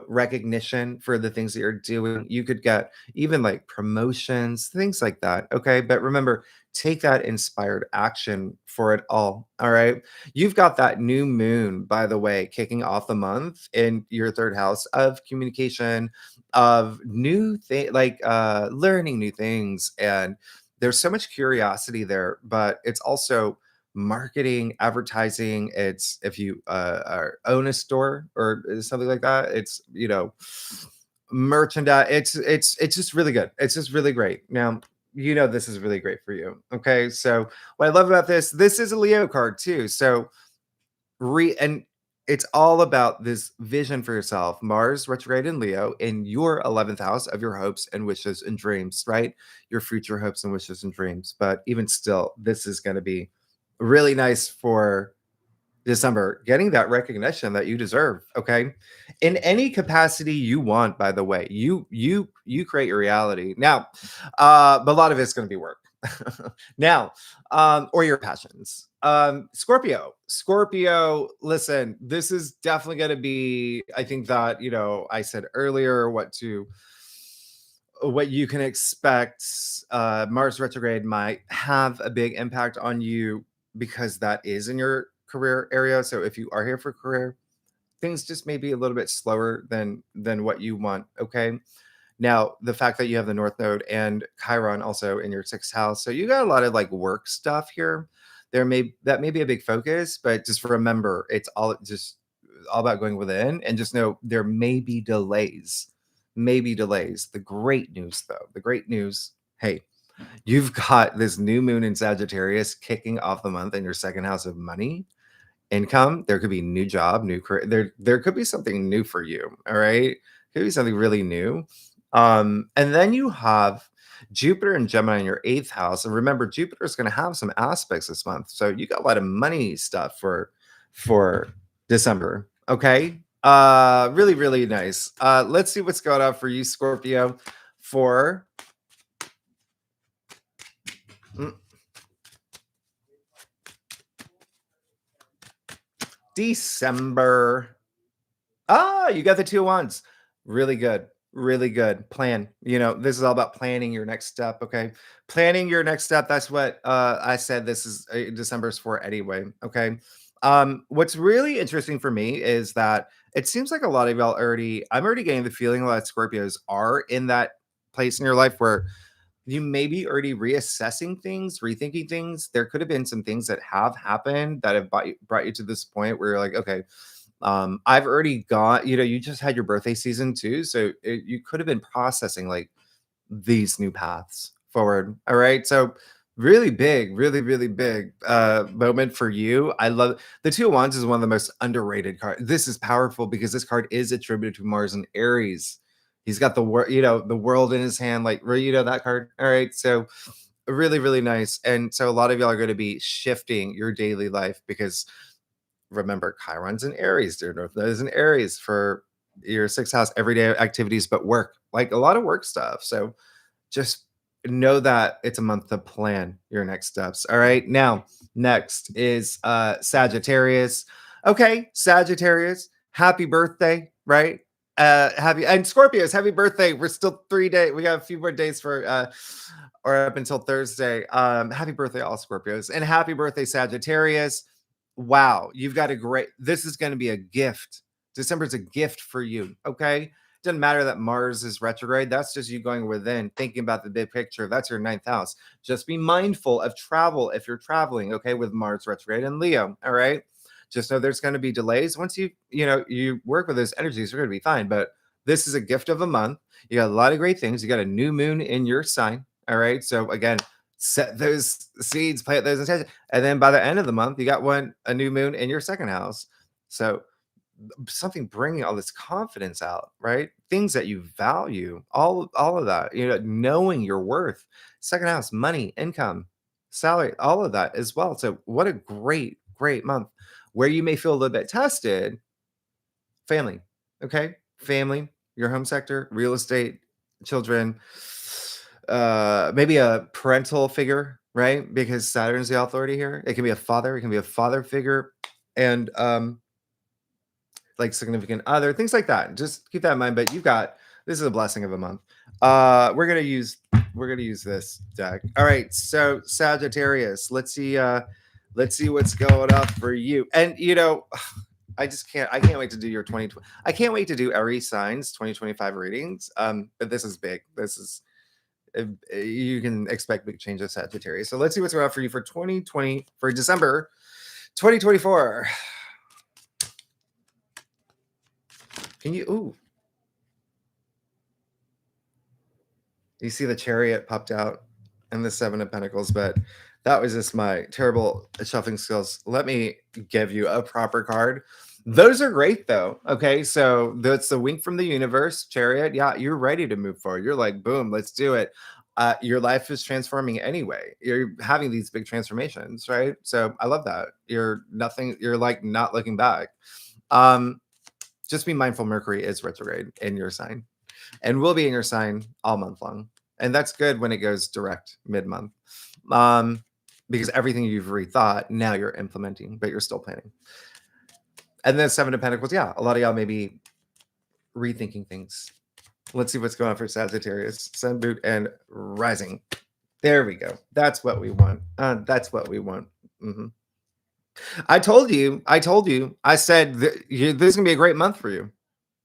Speaker 1: recognition for the things that you're doing. You could get even like promotions, things like that. Okay. But remember, take that inspired action for it all. All right. You've got that new moon, by the way, kicking off the month in your third house of communication, of new thing, like learning new things. And there's so much curiosity there, but it's also marketing, advertising. It's if you own a store or something like that, it's merchandise. It's just really good. It's just really great. Now, this is really great for you. Okay. So what I love about this is a Leo card too. So and it's all about this vision for yourself. Mars retrograde in Leo in your 11th house of your hopes and wishes and dreams, right? Your future hopes and wishes and dreams. But even still, this is going to be really nice for December, getting that recognition that you deserve. Okay. In any capacity you want, by the way, you create your reality. Now, but a lot of it's going to be work. Now, or your passions. Scorpio, listen, this is definitely going to be, I think that, I said earlier what you can expect. Mars retrograde might have a big impact on you because that is in your career area. So if you are here for career, things just may be a little bit slower than what you want. Okay. Now, the fact that you have the North Node and Chiron also in your sixth house, so you got a lot of like work stuff here. That may be a big focus, but just remember, it's all about going within, and just know there may be delays. Maybe delays. The great news, though, the great news. Hey, you've got this new moon in Sagittarius kicking off the month in your second house of money, income. There could be new job, new career. There could be something new for you. All right, could be something really new. And then you have Jupiter and Gemini in your eighth house. And remember, Jupiter is going to have some aspects this month, so you got a lot of money stuff for December. Okay, really really nice. Let's see what's going on for you, Scorpio, for December. Ah, you got the 2 wands. Really good. Really good. Plan. This is all about planning your next step. Okay. Planning your next step. That's what I said this is December's for anyway. Okay. What's really interesting for me is that it seems like a lot of y'all I'm already getting the feeling a lot of Scorpios are in that place in your life where you may be already reassessing things, rethinking things. There could have been some things that have happened that have brought you to this point where you're like, okay, I've already got, you just had your birthday season too. So you could have been processing like these new paths forward. All right. So really big, really, really big moment for you. I love the Two of Wands is one of the most underrated cards. This is powerful because this card is attributed to Mars and Aries. He's got the world, the world in his hand, like that card. All right. So really, really nice. And so a lot of y'all are going to be shifting your daily life because remember, Chiron's in Aries, dear North Node is in Aries for your sixth house, everyday activities, but work, like a lot of work stuff. So just know that it's a month to plan your next steps. All right. Now, next is Sagittarius. Okay, Sagittarius, happy birthday, right? Happy and Scorpios, happy birthday. We're still 3 days. We got a few more days for or up until Thursday. Happy birthday, all Scorpios, and happy birthday, Sagittarius. Wow, you've got a great, this is going to be a gift. December is a gift for you. Okay. Doesn't matter that Mars is retrograde. That's just you going within, thinking about the big picture. That's your ninth house. Just be mindful of travel if you're traveling, okay, with Mars retrograde and Leo. All right. Just know there's going to be delays. Once you work with those energies, you're going to be fine. But this is a gift of a month. You got a lot of great things. You got a new moon in your sign. All right. So again, set those seeds, plant those intentions. And then by the end of the month, you got a new moon in your second house. So something bringing all this confidence out, right? Things that you value, all of that, knowing your worth, second house, money, income, salary, all of that as well. So what a great, great month where you may feel a little bit tested. Family, okay? Family, your home sector, real estate, children, maybe a parental figure, right? Because Saturn's the authority here. It can be a father, it can be a father figure, and like significant other, things like that. Just keep that in mind. But this is a blessing of a month. We're gonna use this deck. All right, so Sagittarius, let's see what's going on for you. And I can't wait to do your 2020. I can't wait to do Aries signs 2025 readings. But this is big. This is you can expect big change of Sagittarius. So let's see what's going on for you for 2020 for December 2024. Can you you see the Chariot popped out and the Seven of Pentacles, but that was just my terrible shuffling skills. Let me give you a proper card. Those are great though. Okay, so that's the wink from the universe, Chariot. Yeah, you're ready to move forward. You're like, boom, let's do it. Your life is transforming anyway. You're having these big transformations, right? So I love that. You're like not looking back. Just be mindful Mercury is retrograde in your sign and will be in your sign all month long. And that's good when it goes direct mid-month. Because everything you've rethought, now you're implementing, but you're still planning. And then Seven of Pentacles, yeah, a lot of y'all may be rethinking things. Let's see what's going on for Sagittarius, Sun, Boot, and Rising. There we go. That's what we want. That's what we want. I told you. I said this is gonna be a great month for you.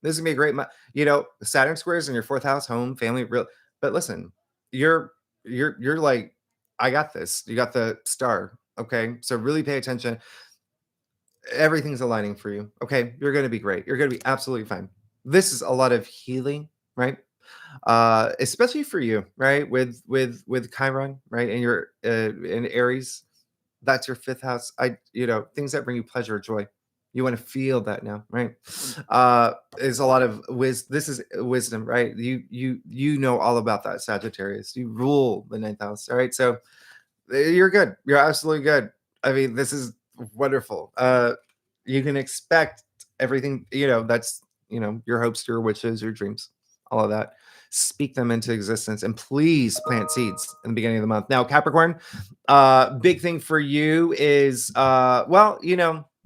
Speaker 1: This is gonna be a great month. You know, Saturn squares in your fourth house, home, family, real. But listen, you're you're like, I got this. You got the star. Okay, so really pay attention. Everything's aligning for you. Okay, you're gonna be great. You're gonna be absolutely fine. This is a lot of healing, right? Especially for you, right? With Chiron, right? And your in Aries, that's your fifth house. Things that bring you pleasure or joy. You want to feel that now, right? Is a lot of this is wisdom, right? You know all about that, Sagittarius. You rule the ninth house. All right. So you're good. You're absolutely good. I mean, this is wonderful. You can expect everything, that's, your hopes, your wishes, your dreams, all of that. Speak them into existence and please plant seeds in the beginning of the month. Now, Capricorn, big thing for you is,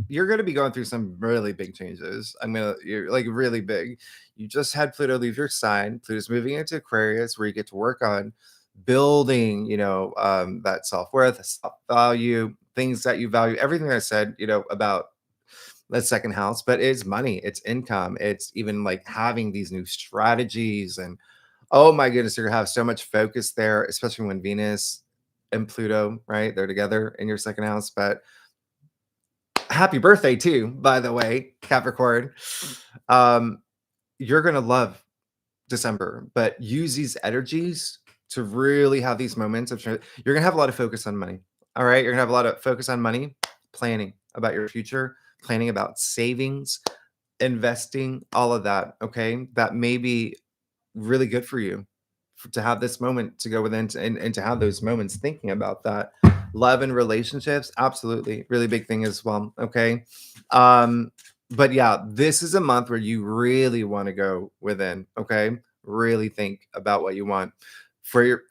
Speaker 1: you're going to be going through some really big changes. You're like really big. You just had Pluto leave your sign. Pluto's moving into Aquarius, where you get to work on building, that self-worth, self-value, things that you value, everything I said, about the second house, but it's money, it's income, it's even like having these new strategies. And oh my goodness, you're gonna have so much focus there, especially when Venus and Pluto, right? They're together in your second house. But happy birthday too, by the way, Capricorn. You're gonna love December, but use these energies to really have these moments of you're gonna have a lot of focus on money. All right. You're gonna have a lot of focus on money, planning about your future, planning about savings, investing, all of that. Okay. That may be really good for you to have this moment to go within and to have those moments thinking about that. Love and relationships, absolutely. Really big thing as well. Okay. But yeah, this is a month where you really want to go within. Okay. Really think about what you want for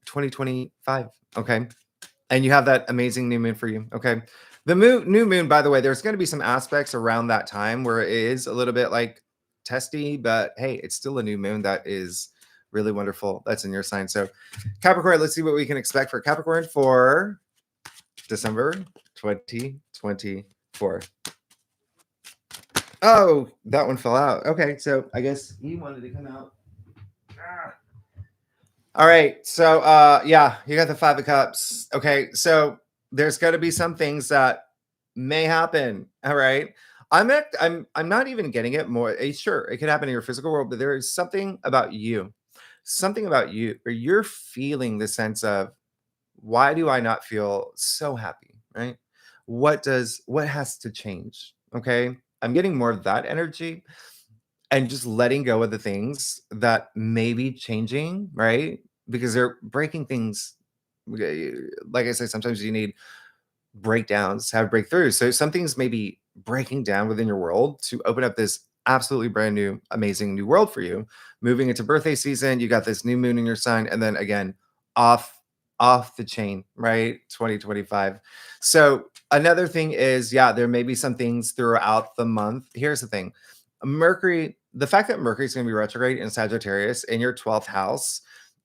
Speaker 1: 2025. Okay. And you have that amazing new moon for you. Okay. The new moon, by the way, there's going to be some aspects around that time where it is a little bit like testy, but hey, it's still a new moon that is really wonderful. That's in your sign. So Capricorn, let's see what we can expect for Capricorn for December 2024. Oh, that one fell out. Okay, so I guess he wanted to come out. All right, so yeah, you got the Five of Cups. Okay, so there's got to be some things that may happen. All right, I'm not even getting it more. Sure, it could happen in your physical world, but there is something about you where you're feeling the sense of, why do I not feel so happy, right? What has to change? Okay, I'm getting more of that energy and just letting go of the things that may be changing, right? Because they're breaking things. Like I said, sometimes you need breakdowns, have breakthroughs. So some things may be breaking down within your world to open up this absolutely brand new, amazing new world for you. Moving into birthday season, you got this new moon in your sign, and then again, off the chain, right? 2025. So another thing is, yeah, there may be some things throughout the month. Here's the thing. Mercury, the fact that Mercury is going to be retrograde in Sagittarius in your 12th house,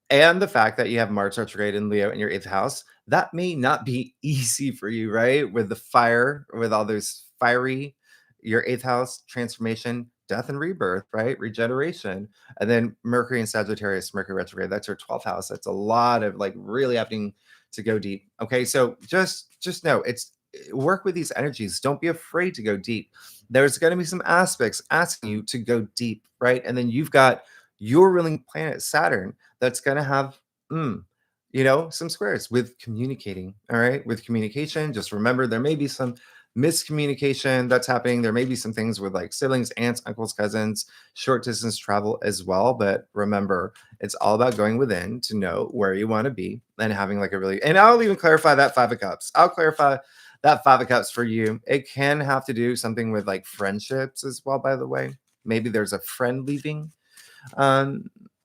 Speaker 1: and the fact that you have Mars retrograde in Leo in your 8th house, that may not be easy for you, right? With the fire, with all those fiery, your 8th house transformation, death and rebirth, right? Regeneration. And then Mercury and Sagittarius, Mercury retrograde, that's your 12th house. That's a lot of like really having to go deep. Okay. So just know it's work with these energies. Don't be afraid to go deep. There's going to be some aspects asking you to go deep, right? And then you've got your ruling planet Saturn that's going to have some squares with communicating. All right, with communication, just remember there may be some miscommunication that's happening. There may be some things with like siblings, aunts, uncles, cousins, short distance travel as well. But remember, it's all about going within to know where you want to be and having like a really, and I'll even clarify that Five of Cups. I'll clarify that Five of Cups for you. It can have to do something with like friendships as well, by the way. Maybe there's a friend leaving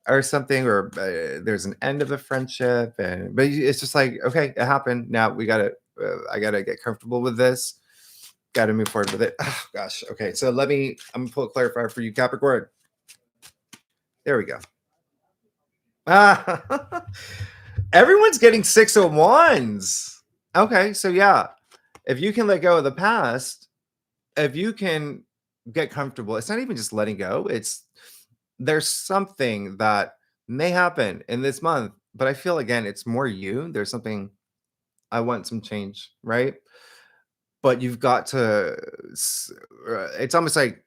Speaker 1: or something, or there's an end of a friendship, but it's just like, okay, it happened. Now we gotta I gotta get comfortable with this, gotta move forward with it. Oh, gosh. Okay, so I'm gonna pull a clarifier for you, Capricorn. There we go. Everyone's getting 6 of Wands. Okay, so yeah, if you can let go of the past, if you can get comfortable. It's not even just letting go. There's something that may happen in this month, but I feel again, it's more you. There's something I want some change, right? But you've got to, it's almost like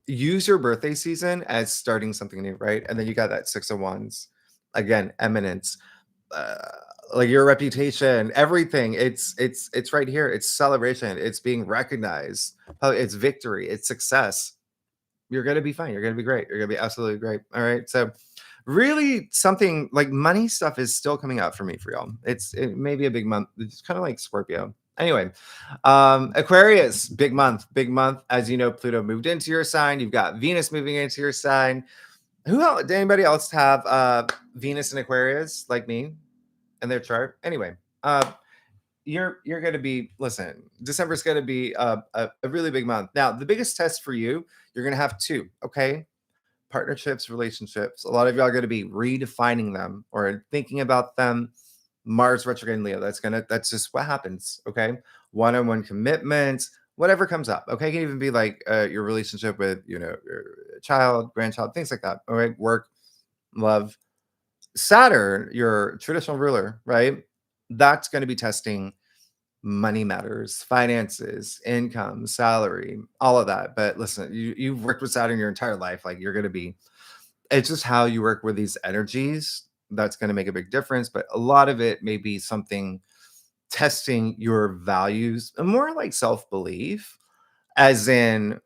Speaker 1: use your birthday season as starting something new, right? And then you got that Six of Wands, again, eminence, uh, like your reputation, everything. It's right here. It's celebration. It's being recognized. It's victory. It's success. You're gonna be fine. You're gonna be great. You're gonna be absolutely great. All right. So really something like money stuff is still coming out for me for y'all. It may be a big month. It's kind of like Scorpio. Anyway, Aquarius, big month, big month. As you know, Pluto moved into your sign. You've got Venus moving into your sign. Who else? Did anybody else have Venus and Aquarius like me in their chart? Anyway, you're gonna be, listen, December is gonna be a really big month. Now, the biggest test for you, you're gonna have two, okay? Partnerships, relationships. A lot of y'all are going to be redefining them or thinking about them. Mars retrograde in Leo. That's just what happens. Okay. One-on-one commitments, whatever comes up. Okay. It can even be like your relationship with, your child, grandchild, things like that. All right. Work, love. Saturn, your traditional ruler, right? That's going to be testing money matters, finances, income, salary, all of that. But listen, you've worked with Saturn your entire life. Like you're going to be, it's just how you work with these energies that's going to make a big difference. But a lot of it may be something testing your values, more like self belief, as in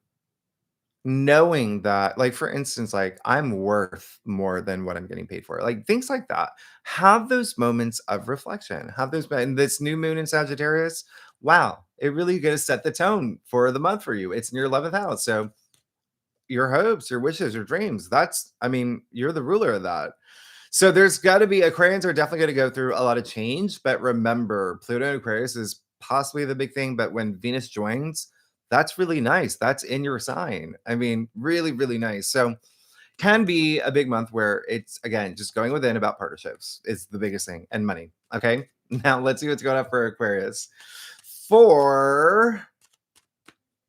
Speaker 1: knowing that, like, for instance, like I'm worth more than what I'm getting paid for, like things like that. Have those moments of reflection, have those, and this new moon in Sagittarius, wow, it really gonna set the tone for the month for you. It's in your 11th house. So your hopes, your wishes, your dreams, that's, I mean, you're the ruler of that. So there's got to be, Aquarians are definitely going to go through a lot of change, but remember, Pluto and Aquarius is possibly the big thing. But when Venus joins, that's really nice. That's in your sign. I mean, really, really nice. So can be a big month where it's, again, just going within about partnerships is the biggest thing, and money. Okay. Now let's see what's going on for Aquarius. For,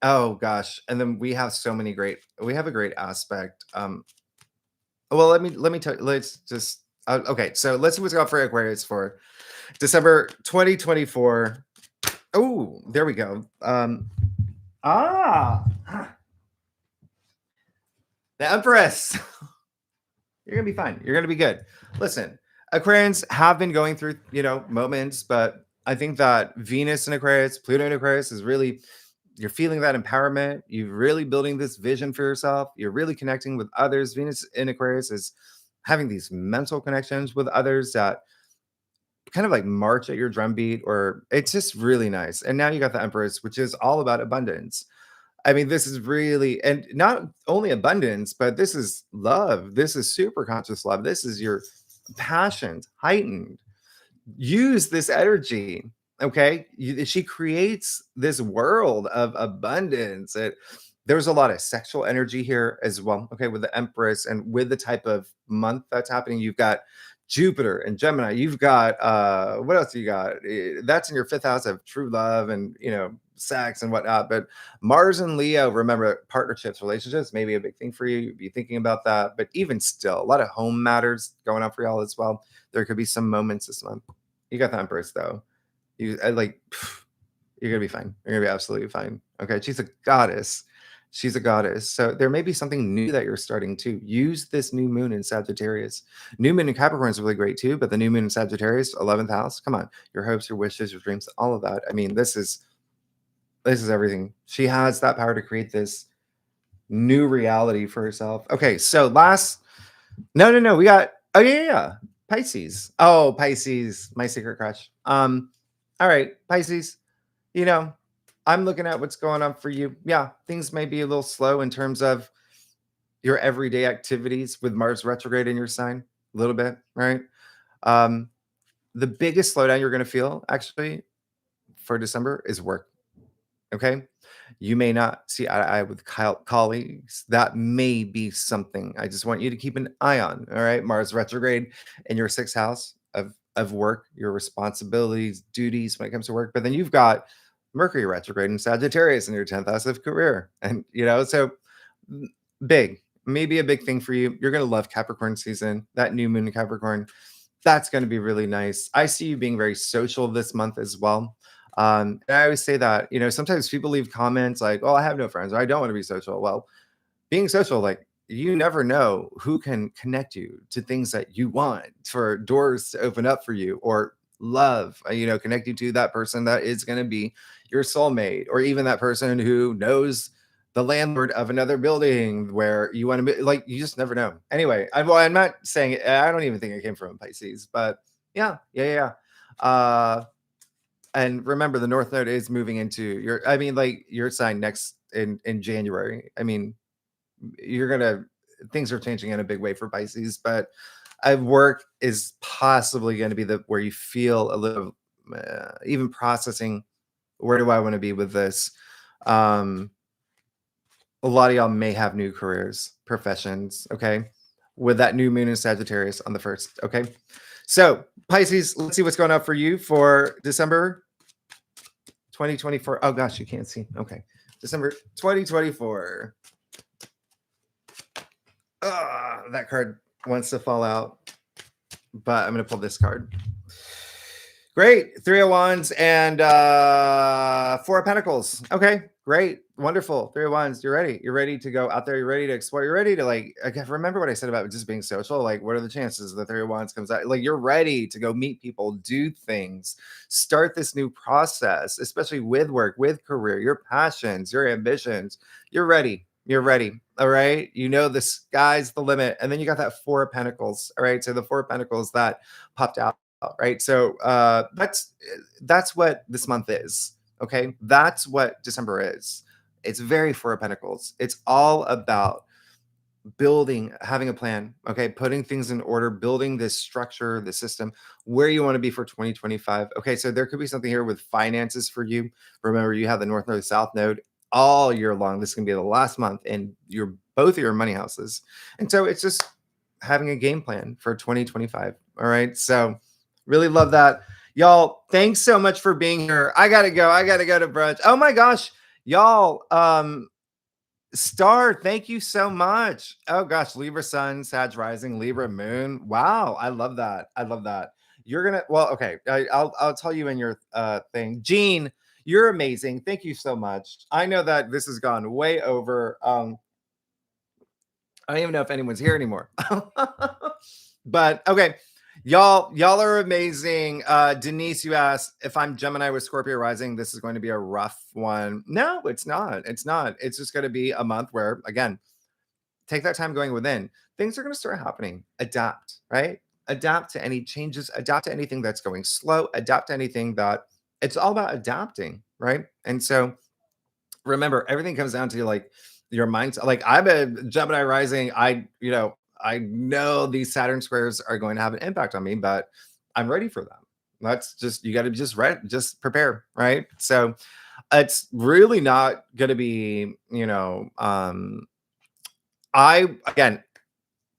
Speaker 1: oh gosh, and then we have so many great, we have a great aspect. Well, let me tell you, let's just okay, so let's see what's going on for Aquarius for December 2024. Oh, there we go. Ah, the Empress. You're gonna be fine. You're gonna be good. Listen, Aquarians have been going through, moments, but I think that Venus in Aquarius, Pluto in Aquarius is really, you're feeling that empowerment. You're really building this vision for yourself. You're really connecting with others. Venus in Aquarius is having these mental connections with others that kind of like march at your drumbeat, or it's just really nice. And now you got the Empress, which is all about abundance. I mean, this is really, and not only abundance, but this is love. This is super conscious love. This is your passions heightened. Use this energy. Okay. She creates this world of abundance. There's a lot of sexual energy here as well. Okay. With the Empress and with the type of month that's happening, you've got Jupiter and Gemini. You've got, what else you got? That's in your 5th house of true love and, sex and whatnot. But Mars and Leo, remember, partnerships, relationships, maybe a big thing for you. You'd be thinking about that. But even still, a lot of home matters going on for y'all as well. There could be some moments this month. You got the Empress though. You're gonna be fine. You're gonna be absolutely fine. Okay. She's a goddess. She's a goddess. So there may be something new that you're starting to use this new moon in Sagittarius. New moon in Capricorn is really great too, but the new moon in Sagittarius, 11th house, come on, your hopes, your wishes, your dreams, all of that. I mean, this is everything. She has that power to create this new reality for herself. Okay. So no, we got, oh yeah. Pisces. Oh, Pisces, my secret crush. All right, Pisces, I'm looking at what's going on for you. Yeah, things may be a little slow in terms of your everyday activities with Mars retrograde in your sign, a little bit, right? The biggest slowdown you're going to feel actually for December is work. Okay. You may not see eye to eye with colleagues. That may be something I just want you to keep an eye on. All right. Mars retrograde in your 6th house of work, your responsibilities, duties when it comes to work. But then you've got Mercury retrograde in Sagittarius in your 10th house of career. And, so big, maybe a big thing for you. You're going to love Capricorn season, that new moon in Capricorn. That's going to be really nice. I see you being very social this month as well. And I always say that, sometimes people leave comments like, oh, I have no friends, or I don't want to be social. Well, being social, like, you never know who can connect you to things that you want, for doors to open up for you, or love, connect you to that person that is going to be your soulmate, or even that person who knows the landlord of another building where you want to be. Like, you just never know. Anyway, I'm not saying it, I don't even think it came from Pisces, but yeah. And remember, the North Node is moving into your sign next in January. I mean, things are changing in a big way for Pisces, but work is possibly going to be where you feel a little, even processing, where do I want to be with this? A lot of y'all may have new careers, professions, okay, with that new moon in Sagittarius on the 1st, okay? So Pisces, let's see what's going on for you for December 2024. Oh gosh, you can't see. Okay, December 2024. That card wants to fall out, but I'm going to pull this card. Great. 3 of Wands and 4 of Pentacles. Okay, great. Wonderful. 3 of Wands. You're ready. You're ready to go out there. You're ready to explore. You're ready to remember what I said about just being social. Like, what are the chances the 3 of Wands comes out? Like, you're ready to go meet people, do things, start this new process, especially with work, with career, your passions, your ambitions. You're ready. You're ready. All right. The sky's the limit. And then you got that 4 of Pentacles. All right. So the 4 of Pentacles that popped out. Right. So that's what this month is. Okay. That's what December is. It's very 4 of Pentacles. It's all about building, having a plan. Okay. Putting things in order, building this structure, the system, where you want to be for 2025. Okay. So there could be something here with finances for you. Remember, you have the North Node, South Node all year long. This is going to be the last month in both of your money houses. And so it's just having a game plan for 2025. All right. So really love that. Y'all, thanks so much for being here. I gotta go to brunch. Oh my gosh, y'all. Star, thank you so much. Oh gosh, Libra Sun, Sag Rising, Libra Moon. Wow, I love that. I love that. You're gonna, well, okay. I'll tell you in your thing. Jean, you're amazing. Thank you so much. I know that this has gone way over. I don't even know if anyone's here anymore. But okay. Y'all are amazing. Denise, you asked if I'm Gemini with Scorpio rising, this is going to be a rough one. No, it's not. It's not. It's just going to be a month where, again, take that time going within. Things are going to start happening. Adapt, right? Adapt to any changes. Adapt to anything that's going slow. Adapt to anything that, it's all about adapting, right? And so remember, everything comes down to like your mindset. Like, I'm a Gemini rising. I know these Saturn squares are going to have an impact on me, but I'm ready for them. That's just, you got to just prepare, right? So it's really not going to be,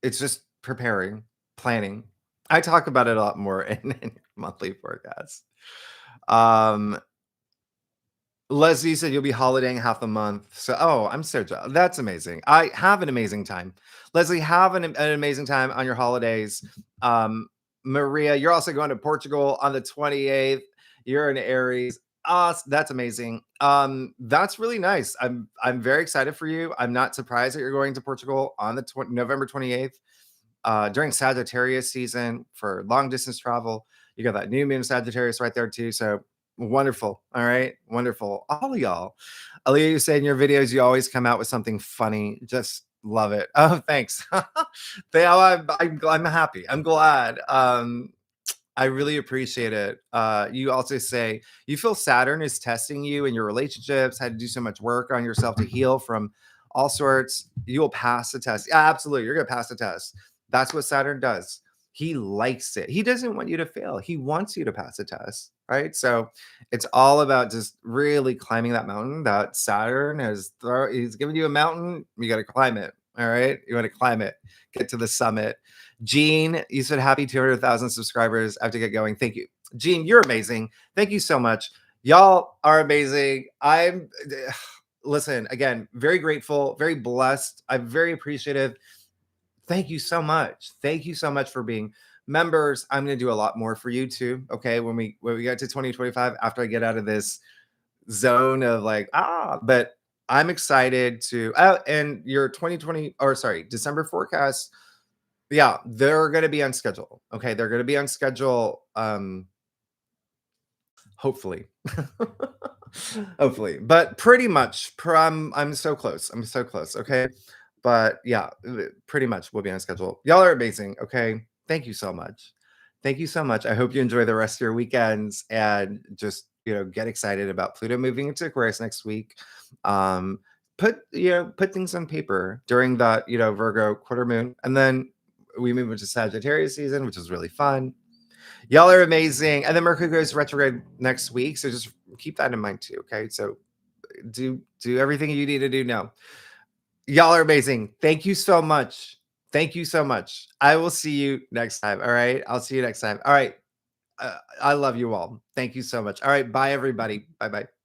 Speaker 1: it's just preparing, planning. I talk about it a lot more in monthly forecasts. Leslie said you'll be holidaying half the month. So, I'm so jealous. That's amazing. I have an amazing time. Leslie, have an amazing time on your holidays. Maria, you're also going to Portugal on the 28th. You're an Aries. That's amazing. That's really nice. I'm very excited for you. I'm not surprised that you're going to Portugal on the November 28th. During Sagittarius season for long distance travel. You got that new moon Sagittarius right there too. So wonderful. All right. Wonderful. All of y'all. Aaliyah, you say in your videos, you always come out with something funny. Just love it. Oh, thanks. I'm happy. I'm glad. I really appreciate it. You also say you feel Saturn is testing you in your relationships, had to do so much work on yourself to heal from all sorts. You will pass the test. Yeah, absolutely. You're going to pass the test. That's what Saturn does. He likes it. He doesn't want you to fail. He wants you to pass the test, right? So it's all about just really climbing that mountain that Saturn he's giving you a mountain. You got to climb it. All right. You want to climb it, get to the summit. Jean, you said happy 200,000 subscribers. I have to get going. Thank you. Jean, you're amazing. Thank you so much. Y'all are amazing. listen, again, very grateful, very blessed. I'm very appreciative. Thank you so much. Thank you so much for being members. I'm going to do a lot more for you too. Okay. When we get to 2025, after I get out of this zone of like, but I'm excited to, and your 2020, or sorry, December forecast. Yeah, they're going to be on schedule. Okay. They're going to be on schedule. Hopefully. Hopefully, but pretty much I'm so close. I'm so close. Okay. But yeah, pretty much we'll be on schedule. Y'all are amazing. Okay. Thank you so much. Thank you so much. I hope you enjoy the rest of your weekends and just, get excited about Pluto moving into Aquarius next week. Put things on paper during that, Virgo quarter moon. And then we move into Sagittarius season, which is really fun. Y'all are amazing. And then Mercury goes retrograde next week. So just keep that in mind too. Okay. So do everything you need to do now. Y'all are amazing. Thank you so much. Thank you so much. I will see you next time. All right. I'll see you next time. All right. I love you all. Thank you so much. All right. Bye, everybody. Bye bye.